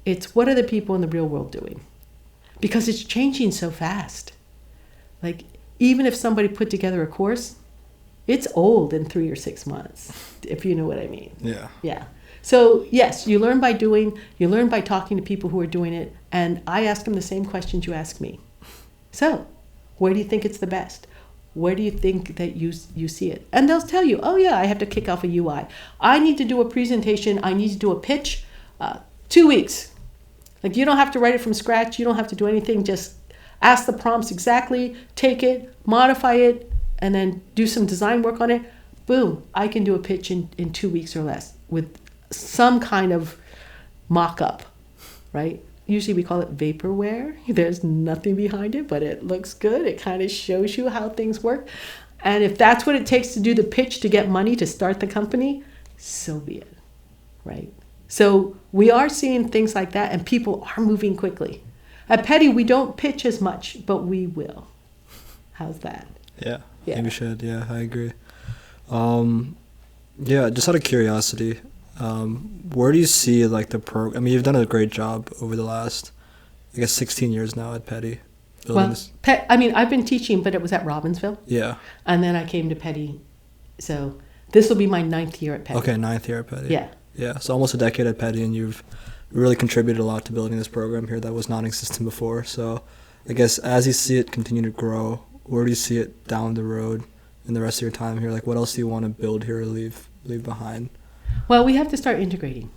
It's what are the people in the real world doing? Because it's changing so fast. Like, even if somebody put together a course, it's old in 3 or 6 months, if you know what I mean. Yeah. Yeah. So, yes, you learn by doing, you learn by talking to people who are doing it, and I ask them the same questions you ask me. So, where do you think it's the best? Where do you think that you see it? And they'll tell you, oh yeah, I have to kick off a UI. I need to do a presentation, I need to do a pitch, 2 weeks. Like, you don't have to write it from scratch, you don't have to do anything, just ask the prompts exactly, take it, modify it, and then do some design work on it. Boom, I can do a pitch in 2 weeks or less with some kind of mock-up, right? Usually we call it vaporware. There's nothing behind it, but it looks good. It kind of shows you how things work. And if that's what it takes to do the pitch to get money to start the company, so be it, right? So we are seeing things like that, and people are moving quickly. At Peddie, we don't pitch as much, but we will. How's that? Yeah. Maybe we should. Yeah, I agree. Just out of curiosity, where do you see like the program? I mean, you've done a great job over the last, I guess, 16 years now at Peddie. Well, I've been teaching, but it was at Robbinsville. Yeah. And then I came to Peddie. So this will be my 9th year at Peddie. Okay, 9th year at Peddie. Yeah. Yeah, so almost a decade at Peddie, and you've really contributed a lot to building this program here that was non-existent before. So I guess as you see it continue to grow, where do you see it down the road in the rest of your time here? Like, what else do you want to build here or leave behind? Well, we have to start integrating.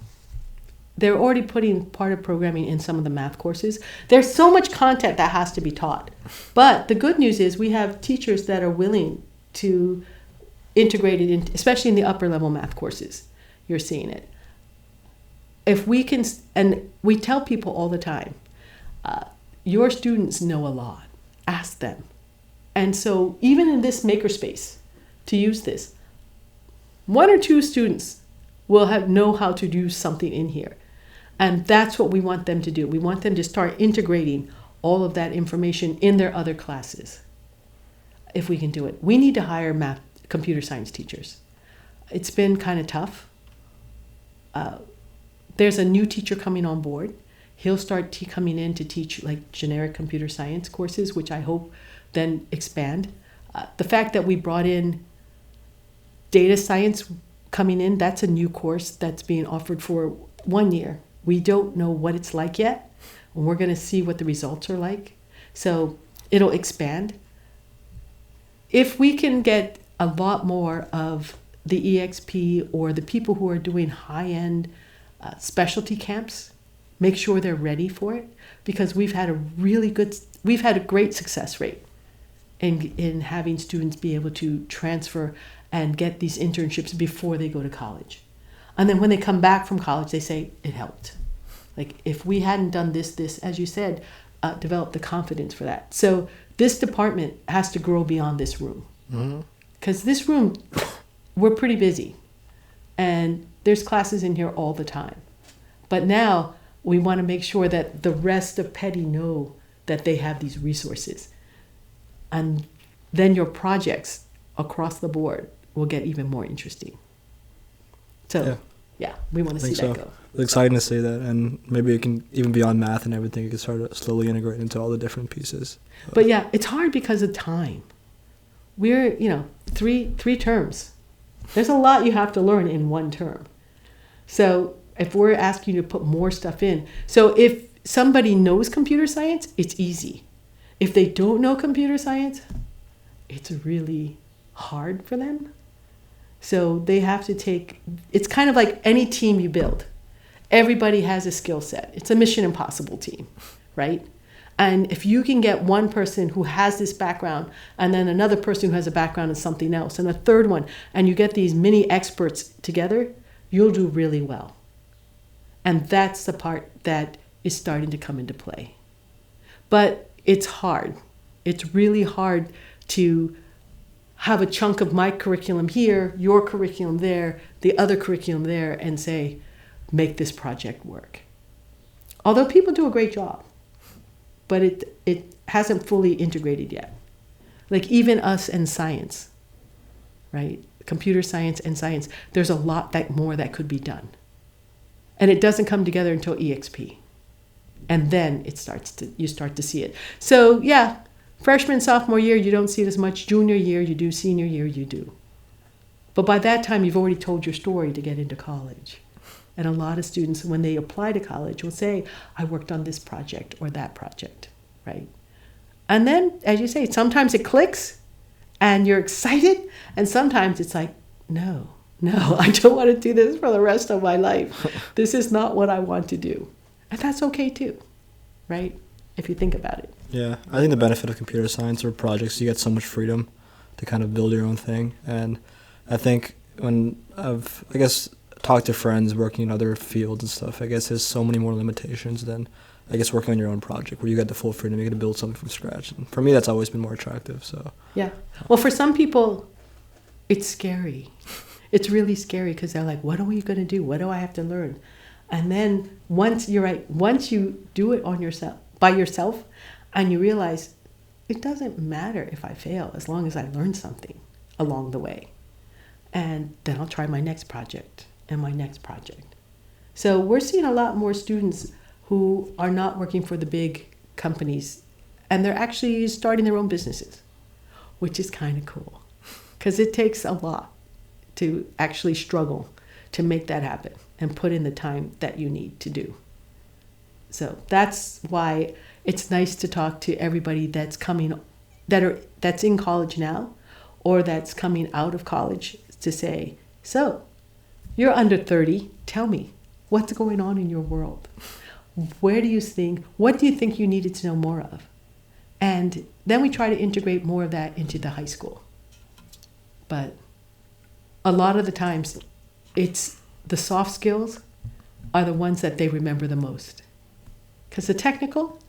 They're already putting part of programming in some of the math courses. There's so much content that has to be taught. But the good news is we have teachers that are willing to integrate it, in, especially in the upper level math courses. You're seeing it. If we can, and we tell people all the time, your students know a lot. Ask them. And so even in this makerspace, to use this, 1 or 2 students will know how to do something in here. And that's what we want them to do. We want them to start integrating all of that information in their other classes, if we can do it. We need to hire computer science teachers. It's been kind of tough. There's a new teacher coming on board. He'll start coming in to teach like generic computer science courses, which I hope then expand. The fact that we brought in data science coming in, that's a new course that's being offered for 1 year. We don't know what it's like yet, and we're going to see what the results are like. So it'll expand. If we can get a lot more of the EXP or the people who are doing high-end specialty camps, make sure they're ready for it, because we've had a great success rate in having students be able to transfer and get these internships before they go to college. And then when they come back from college, they say, it helped. Like, if we hadn't done this, as you said, develop the confidence for that. So this department has to grow beyond this room. Because this room, we're pretty busy. And there's classes in here all the time. But now we want to make sure that the rest of Peddie know that they have these resources. And then your projects across the board will get even more interesting. So, yeah we want to see that go. It's exciting to see that, and maybe it can, even beyond math and everything, you can start to slowly integrate into all the different pieces. But yeah, it's hard because of time. We're, three terms. There's a lot you have to learn in one term. So if we're asking you to put more stuff in, so if somebody knows computer science, it's easy. If they don't know computer science, it's really hard for them. So they have to it's kind of like any team you build. Everybody has a skill set. It's a Mission Impossible team, right? And if you can get one person who has this background, and then another person who has a background in something else, and a third one, and you get these mini experts together, you'll do really well. And that's the part that is starting to come into play. But it's hard. It's really hard to have a chunk of my curriculum here, your curriculum there, the other curriculum there, and say, make this project work. Although people do a great job, but it hasn't fully integrated yet. Like even us and science, right? Computer science and science, there's a lot more that could be done. And it doesn't come together until EXP. And then you start to see it. So yeah, freshman, sophomore year, you don't see it as much. Junior year, you do. Senior year, you do. But by that time, you've already told your story to get into college. And a lot of students, when they apply to college, will say, I worked on this project or that project, right? And then, as you say, sometimes it clicks and you're excited. And sometimes it's like, no, I don't want to do this for the rest of my life. This is not what I want to do. And that's okay too, right? If you think about it. Yeah, I think the benefit of computer science or projects, you get so much freedom to kind of build your own thing. And I think when I've, talked to friends working in other fields and stuff, I guess there's so many more limitations than, working on your own project where you get the full freedom, you get to build something from scratch. And for me, that's always been more attractive. So yeah. Well, for some people, it's scary. It's really scary because they're like, what are we going to do? What do I have to learn? And then once you do it by yourself, and you realize it doesn't matter if I fail as long as I learn something along the way. And then I'll try my next project and my next project. So we're seeing a lot more students who are not working for the big companies, and they're actually starting their own businesses, which is kind of cool because it takes a lot to actually struggle to make that happen and put in the time that you need to do. So that's why it's nice to talk to everybody that's in college now or that's coming out of college to say, so you're under 30, tell me, what's going on in your world? What do you think you needed to know more of? And then we try to integrate more of that into the high school. But a lot of the times, it's the soft skills are the ones that they remember the most. Because the technical,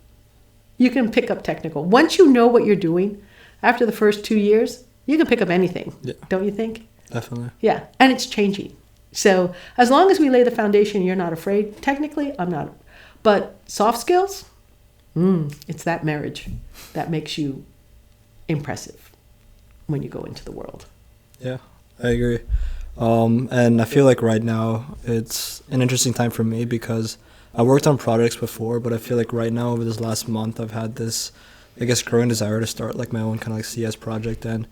you can pick up technical. Once you know what you're doing, after the first 2 years, you can pick up anything, don't you think? Definitely. Yeah, and it's changing. So as long as we lay the foundation, you're not afraid. Technically, I'm not. But soft skills, it's that marriage that makes you impressive when you go into the world. Yeah, I agree. And I feel like right now it's an interesting time for me because I worked on projects before, but I feel like right now over this last month I've had this, growing desire to start like my own kind of CS project. And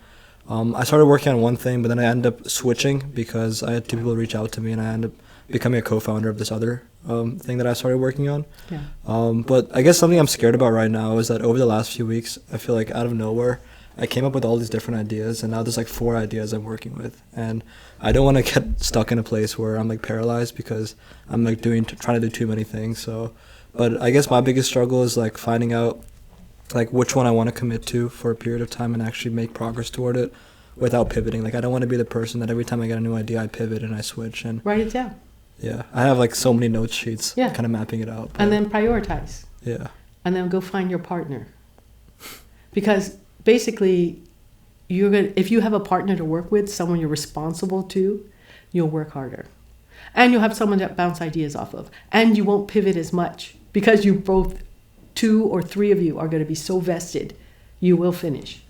I started working on one thing, but then I ended up switching because I had two people reach out to me, and I ended up becoming a co-founder of this other thing that I started working on. Yeah. But I guess something I'm scared about right now is that over the last few weeks, I feel like out of nowhere, I came up with all these different ideas, and now there's 4 ideas I'm working with. And I don't want to get stuck in a place where I'm paralyzed because I'm trying to do too many things. So, but I guess my biggest struggle is finding out which one I want to commit to for a period of time and actually make progress toward it without pivoting. I don't want to be the person that every time I get a new idea, I pivot and I switch. And write it down. Yeah, I have so many note sheets, kind of mapping it out. And then prioritize. Yeah. And then go find your partner. Because basically, if you have a partner to work with, someone you're responsible to, you'll work harder. And you'll have someone that bounce ideas off of. And you won't pivot as much because you both 2 or 3 of you are going to be so vested, you will finish.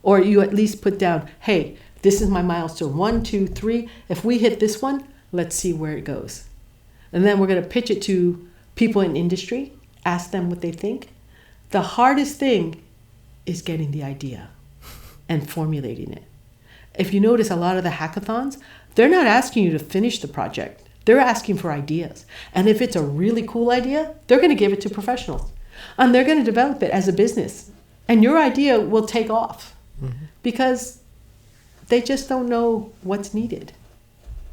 Or you at least put down, hey, this is my milestone, 1, 2, 3. If we hit this one, let's see where it goes. And then we're going to pitch it to people in industry, ask them what they think. The hardest thing is getting the idea and formulating it. If you notice, a lot of the hackathons, they're not asking you to finish the project. They're asking for ideas. And if it's a really cool idea, they're going to give it to professionals. And they're going to develop it as a business. And your idea will take off because they just don't know what's needed.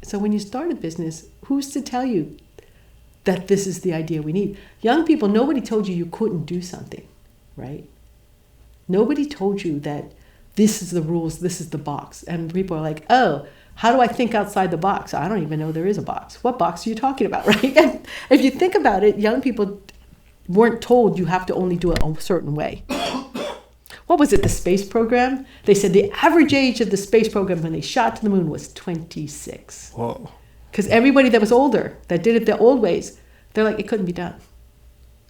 So when you start a business, who's to tell you that this is the idea we need? Young people, nobody told you couldn't do something, right? Nobody told you that this is the rules, this is the box. And people are like, oh, how do I think outside the box? I don't even know there is a box. What box are you talking about, right? And if you think about it, young people weren't told you have to only do it a certain way. What was it, the space program? They said the average age of the space program when they shot to the moon was 26. Whoa. Because everybody that was older, that did it the old ways, they're like, it couldn't be done.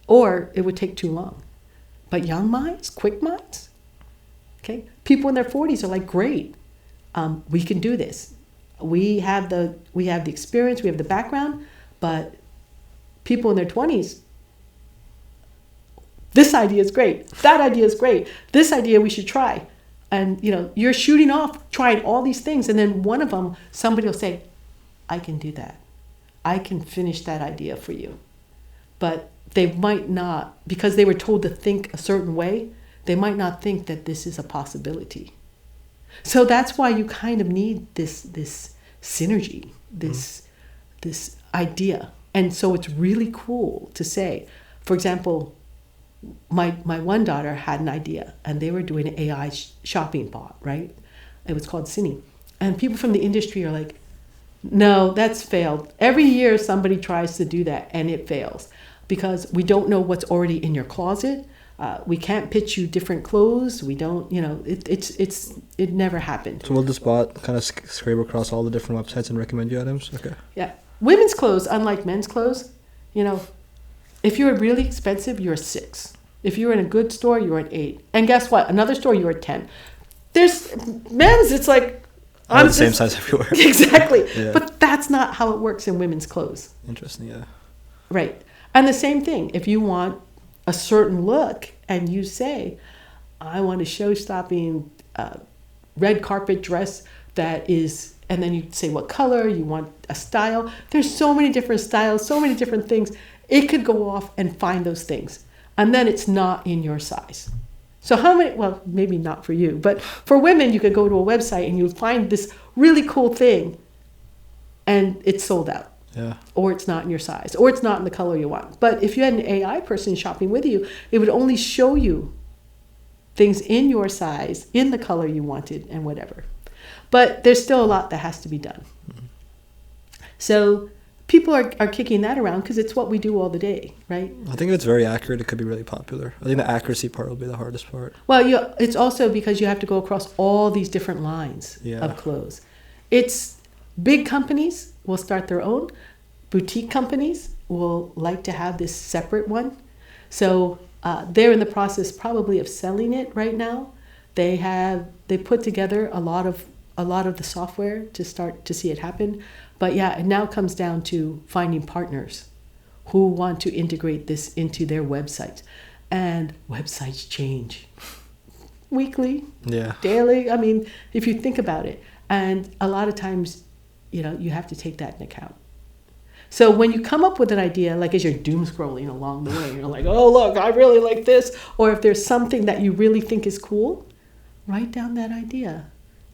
Or it would take too long. But young minds, quick minds, okay? People in their 40s are like, great, we can do this. We have the experience, we have the background, but people in their 20s, this idea is great. That idea is great. This idea we should try. And, you're shooting off, trying all these things. And then one of them, somebody will say, I can do that. I can finish that idea for you. But they might not, because they were told to think a certain way, they might not think that this is a possibility. So that's why you kind of need this synergy, this idea. And so it's really cool to say, for example, my one daughter had an idea, and they were doing an AI shopping bot, right? It was called Cine. And people from the industry are like, no, that's failed. Every year somebody tries to do that, and it fails because we don't know what's already in your closet. We can't pitch you different clothes. We don't, it never happened. So will this bot kind of scrape across all the different websites and recommend you items? Okay. Yeah. Women's clothes, unlike men's clothes, if you're really expensive, you're a 6. If you're in a good store, you're an 8. And guess what? Another store, you're a 10. There's men's, it's like... I'm the same size everywhere. Exactly. Yeah. But that's not how it works in women's clothes. Interesting, yeah. Right. And the same thing, if you want a certain look and you say, I want a show-stopping red carpet dress that is... And then you say what color, you want a style. There's so many different styles, so many different things. It could go off and find those things. And then it's not in your size. So how many, well, maybe not for you, but for women, you could go to a website and you'll find this really cool thing and it's sold out. Yeah. Or it's not in your size, or it's not in the color you want. But if you had an AI person shopping with you, it would only show you things in your size, in the color you wanted, and whatever. But there's still a lot that has to be done. Mm-hmm. So people are kicking that around because it's what we do all the day, right? I think if it's very accurate, it could be really popular. I think the accuracy part will be the hardest part. Well, it's also because you have to go across all these different lines of clothes. It's big companies will start their own. Boutique companies will like to have this separate one. So they're in the process probably of selling it right now. They put together a lot of the software to start to see it happen. But yeah, it now comes down to finding partners who want to integrate this into their websites. And websites change weekly, daily. I mean, if you think about it. And a lot of times, you have to take that in account. So when you come up with an idea, like as you're doom scrolling along the way, you're like, oh, look, I really like this. Or if there's something that you really think is cool, write down that idea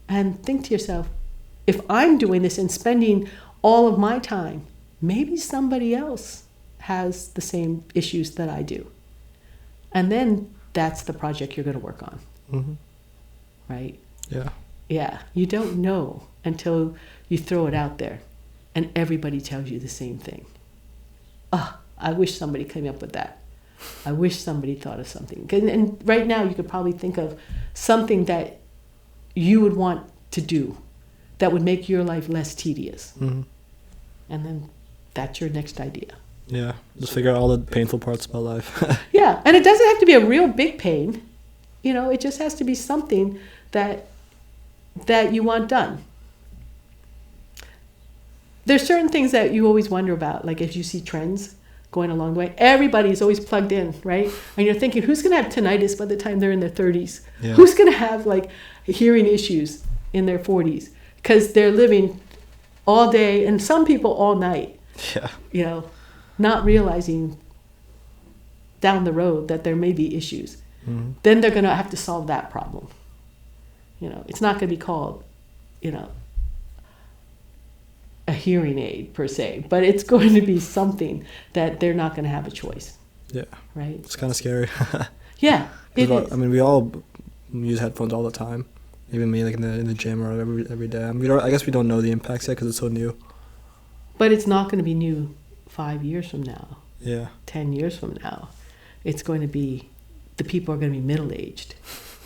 and think to yourself, if I'm doing this and spending all of my time, maybe somebody else has the same issues that I do. And then that's the project you're going to work on. Mm-hmm. Right? Yeah. Yeah. You don't know until you throw it out there and everybody tells you the same thing. I wish somebody came up with that. I wish somebody thought of something. And right now you could probably think of something that you would want to do that would make your life less tedious. Mm-hmm. And then that's your next idea. Yeah, just figure out all the painful parts about life. Yeah, and it doesn't have to be a real big pain. It just has to be something that you want done. There's certain things that you always wonder about, like if you see trends going along the way. Everybody's always plugged in, right? And you're thinking, who's going to have tinnitus by the time they're in their 30s? Yeah. Who's going to have like hearing issues in their 40s? Because they're living all day, and some people all night. Yeah. Not realizing down the road that there may be issues. Mm-hmm. Then they're going to have to solve that problem. It's not going to be called, a hearing aid per se, but it's going to be something that they're not going to have a choice. Yeah. Right? It's kind of scary. Yeah, it is. I mean, we all use headphones all the time. Even me, like in the gym or every day. I guess we don't know the impacts yet because it's so new. But it's not going to be new 5 years from now. Yeah. 10 years from now. It's going to be, the people are going to be middle-aged,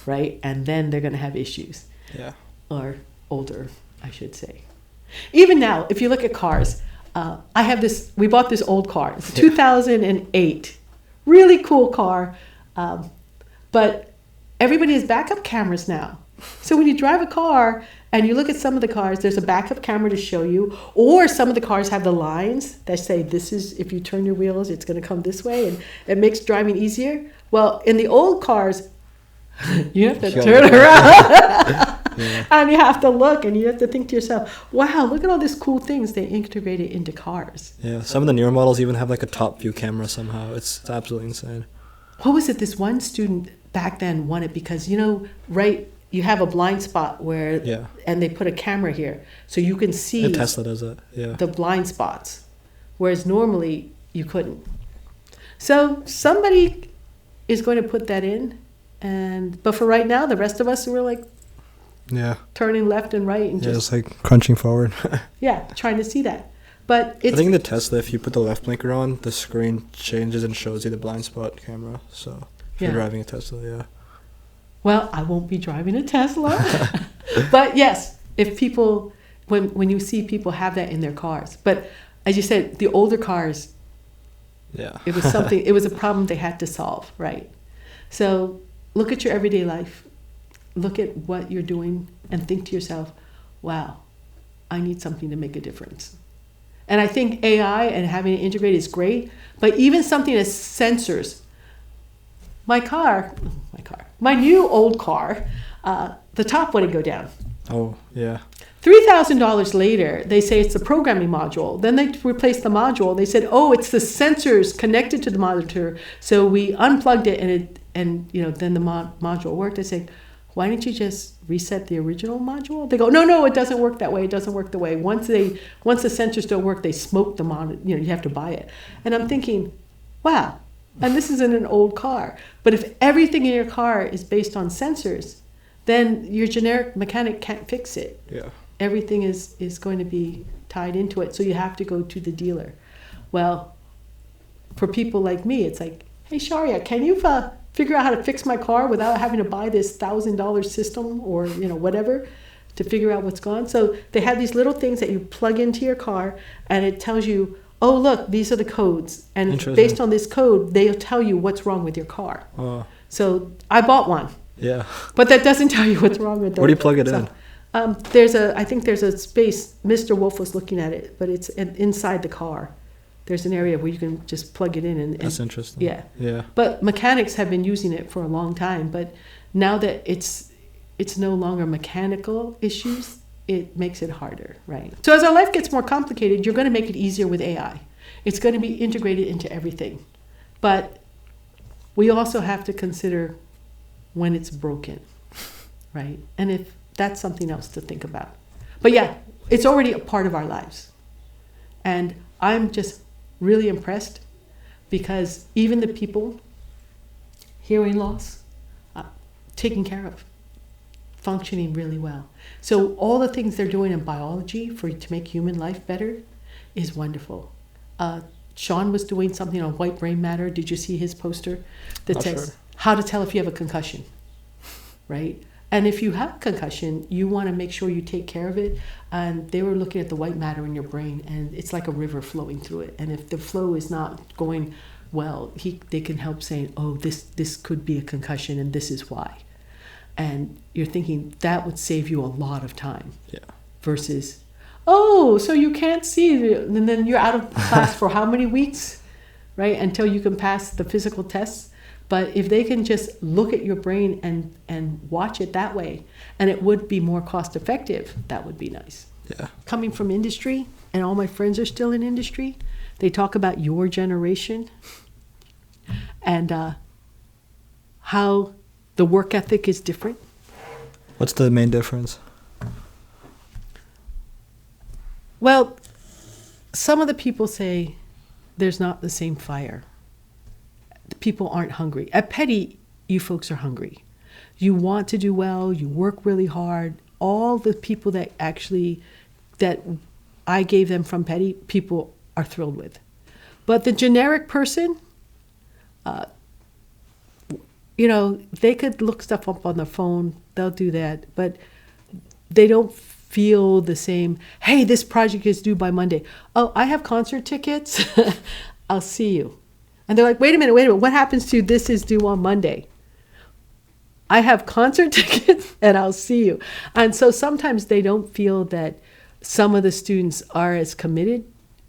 right? And then they're going to have issues. Yeah. Or older, I should say. Even now, if you look at cars, we bought this old car. It's a 2008. Really cool car. But everybody has backup cameras now. So when you drive a car and you look at some of the cars, there's a backup camera to show you, or some of the cars have the lines that say, this is, if you turn your wheels, it's going to come this way, and it makes driving easier. Well, in the old cars, you have to turn around. Yeah. And you have to look, and you have to think to yourself, wow, look at all these cool things they integrated into cars. Yeah, some of the newer models even have like a top view camera somehow. It's absolutely insane. What was it? This one student back then wanted, because, right, you have a blind spot where, and they put a camera here, so you can see. And Tesla does it, yeah. The blind spots, whereas normally you couldn't. So somebody is going to put that in, but for right now, the rest of us, we're like, turning left and right and just like crunching forward. Trying to see that. But I think the Tesla, if you put the left blinker on, the screen changes and shows you the blind spot camera. So if you're driving a Tesla, Well, I won't be driving a Tesla. But yes, if people, when you see people have that in their cars. But as you said, the older cars, it was something, it was a problem they had to solve, right? So look at your everyday life. Look at what you're doing and think to yourself, wow, I need something to make a difference. And I think AI and having it integrated is great, but even something as sensors. My new old car, the top wouldn't go down. Oh, yeah. $3,000 later, they say it's the programming module. Then they replaced the module. They said, oh, it's the sensors connected to the monitor. So we unplugged it, and then the module worked. I say, why didn't you just reset the original module? They go, no, it doesn't work that way. It doesn't work the way. Once the sensors don't work, they smoke the monitor. You have to buy it. And I'm thinking, wow. And this isn't an old car. But if everything in your car is based on sensors, then your generic mechanic can't fix it. Yeah. Everything is going to be tied into it. So you have to go to the dealer. Well, for people like me, it's like, hey, Sharia, can you figure out how to fix my car without having to buy this $1,000 system or whatever to figure out what's gone? So they have these little things that you plug into your car, and it tells you, oh, look, these are the codes. And based on this code, they'll tell you what's wrong with your car. Oh. So I bought one. Yeah. But that doesn't tell you what's wrong with it. Where do you plug it in? I think there's a space. Mr. Wolfe was looking at it, but it's inside the car. There's an area where you can just plug it in. And that's interesting. Yeah. Yeah. But mechanics have been using it for a long time. But now that it's no longer mechanical issues, it makes it harder, right? So as our life gets more complicated, you're going to make it easier with AI. It's going to be integrated into everything. But we also have to consider when it's broken, right? And if that's something else to think about. But yeah, it's already a part of our lives. And I'm just really impressed because even the people, hearing loss, taken care of, functioning really well. So all the things they're doing in biology to make human life better is wonderful. Sean was doing something on white brain matter. Did you see his poster that says how to tell if you have a concussion, right? And if you have a concussion, you want to make sure you take care of it. And they were looking at the white matter in your brain, and it's like a river flowing through it. And if the flow is not going well, they can help saying, oh, this could be a concussion, and this is why. And you're thinking that would save you a lot of time. Yeah. Versus, oh, so you can't see, and then you're out of class for how many weeks, right? Until you can pass the physical tests. But if they can just look at your brain and watch it that way, and it would be more cost effective, that would be nice. Yeah. Coming from industry, and all my friends are still in industry, they talk about your generation and how the work ethic is different. What's the main difference? Well, some of the people say there's not the same fire. The people aren't hungry. At Peddie, you folks are hungry. You want to do well. You work really hard. All the people that I gave them from Peddie, people are thrilled with. But the generic person, they could look stuff up on their phone. They'll do that. But they don't feel the same, hey, this project is due by Monday. Oh, I have concert tickets. I'll see you. And they're like, wait a minute, what happens to this is due on Monday? I have concert tickets and I'll see you. And so sometimes they don't feel that some of the students are as committed.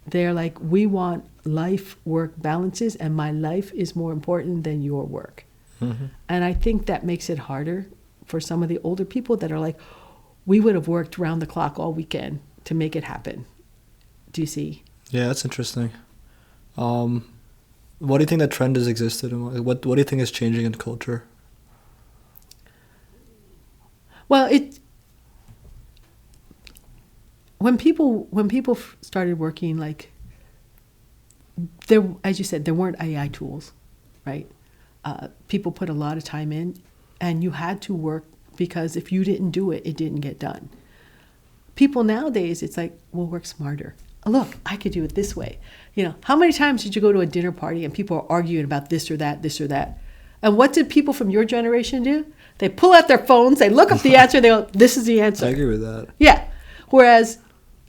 They're like, we want life-work balances, and my life is more important than your work. Mm-hmm. And I think that makes it harder for some of the older people that are like, we would have worked round the clock all weekend to make it happen. Do you see? Yeah, that's interesting. What do you think that trend has existed, and what do you think is changing in culture? Well, when people started working, like there, as you said, there weren't AI tools, right? People put a lot of time in, and you had to work because if you didn't do it, it didn't get done. People nowadays, it's like, we'll work smarter. Look, I could do it this way. How many times did you go to a dinner party and people are arguing about this or that, this or that? And what did people from your generation do? They pull out their phones, they look up the answer, they go, this is the answer. I agree with that. Yeah. Whereas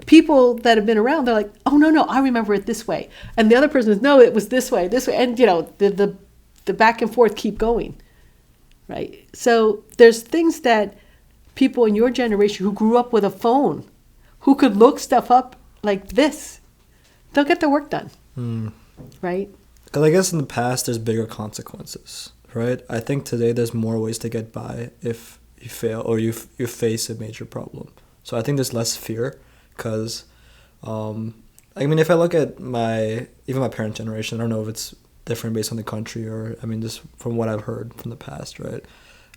people that have been around, they're like, oh, no, I remember it this way. And the other person is, no, it was this way. And, the back and forth keep going, right? So there's things that people in your generation who grew up with a phone, who could look stuff up like this, they'll get their work done, right? Because I guess in the past, there's bigger consequences, right? I think today there's more ways to get by if you fail or you face a major problem. So I think there's less fear because, if I look at even my parents' generation, I don't know if it's different based on the country or, just from what I've heard from the past, right?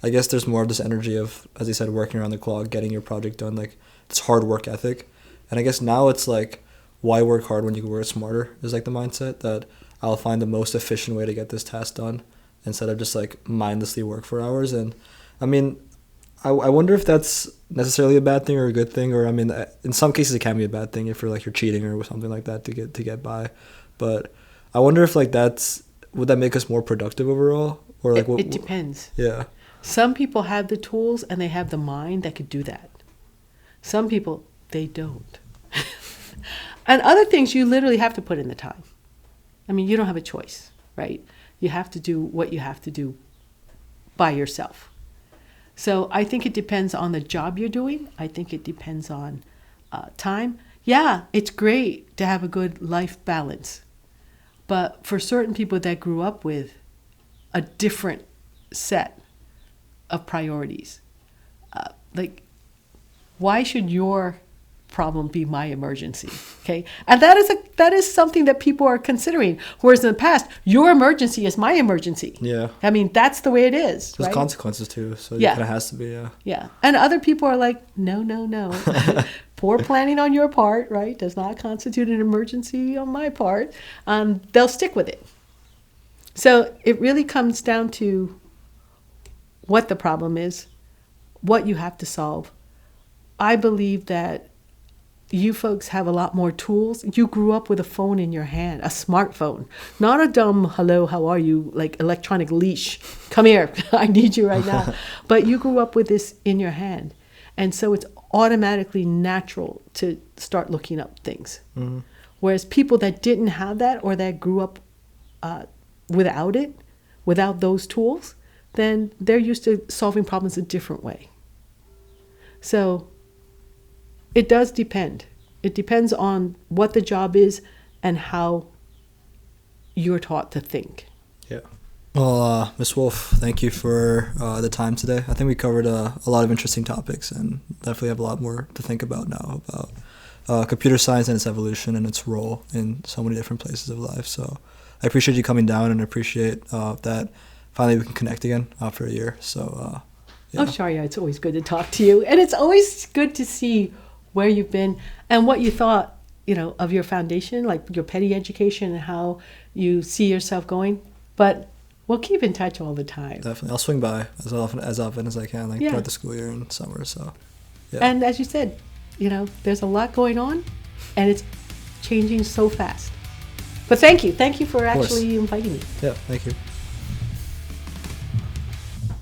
I guess there's more of this energy of, as you said, working around the clock, getting your project done, like this hard work ethic. And I guess now it's like, why work hard when you can work smarter is like the mindset that I'll find the most efficient way to get this task done instead of just like mindlessly work for hours. And I wonder if that's necessarily a bad thing or a good thing, or in some cases it can be a bad thing if you're cheating or something like that to get by. But I wonder if would that make us more productive overall, or it depends. Yeah. Some people have the tools and they have the mind that could do that. Some people, they don't. And other things you literally have to put in the time. You don't have a choice, right? You have to do what you have to do by yourself. So I think it depends on the job you're doing. I think it depends on time. Yeah, it's great to have a good life balance. But for certain people that grew up with a different set of priorities, why should your problem be my emergency? Okay, and that is something that people are considering. Whereas in the past, your emergency is my emergency. Yeah, that's the way it is. There's right? consequences too, so yeah, it kind of has to be. Yeah, and other people are like, no. Poor planning on your part, right, does not constitute an emergency on my part. They'll stick with it. So it really comes down to what the problem is, what you have to solve. I believe that you folks have a lot more tools. You grew up with a phone in your hand, a smartphone, not a dumb hello, how are you, like electronic leash. Come here, I need you right now. But you grew up with this in your hand. And so it's automatically natural to start looking up things. Mm-hmm. Whereas people that didn't have that or that grew up without it, without those tools, then they're used to solving problems a different way. So it does depend. It depends on what the job is and how you're taught to think. Yeah. Well, Ms. Wolfe, thank you for the time today. I think we covered a lot of interesting topics and definitely have a lot more to think about now about computer science and its evolution and its role in so many different places of life. So I appreciate you coming down and appreciate that finally we can connect again after a year. So, yeah. Oh, Sharia, it's always good to talk to you. And it's always good to see where you've been and what you thought, of your foundation, like your Peddie education and how you see yourself going. But we'll keep in touch all the time. Definitely. I'll swing by as often as I can, throughout the school year and summer. So, yeah. And as you said, there's a lot going on and it's changing so fast. But thank you. Thank you for actually inviting me. Yeah, thank you.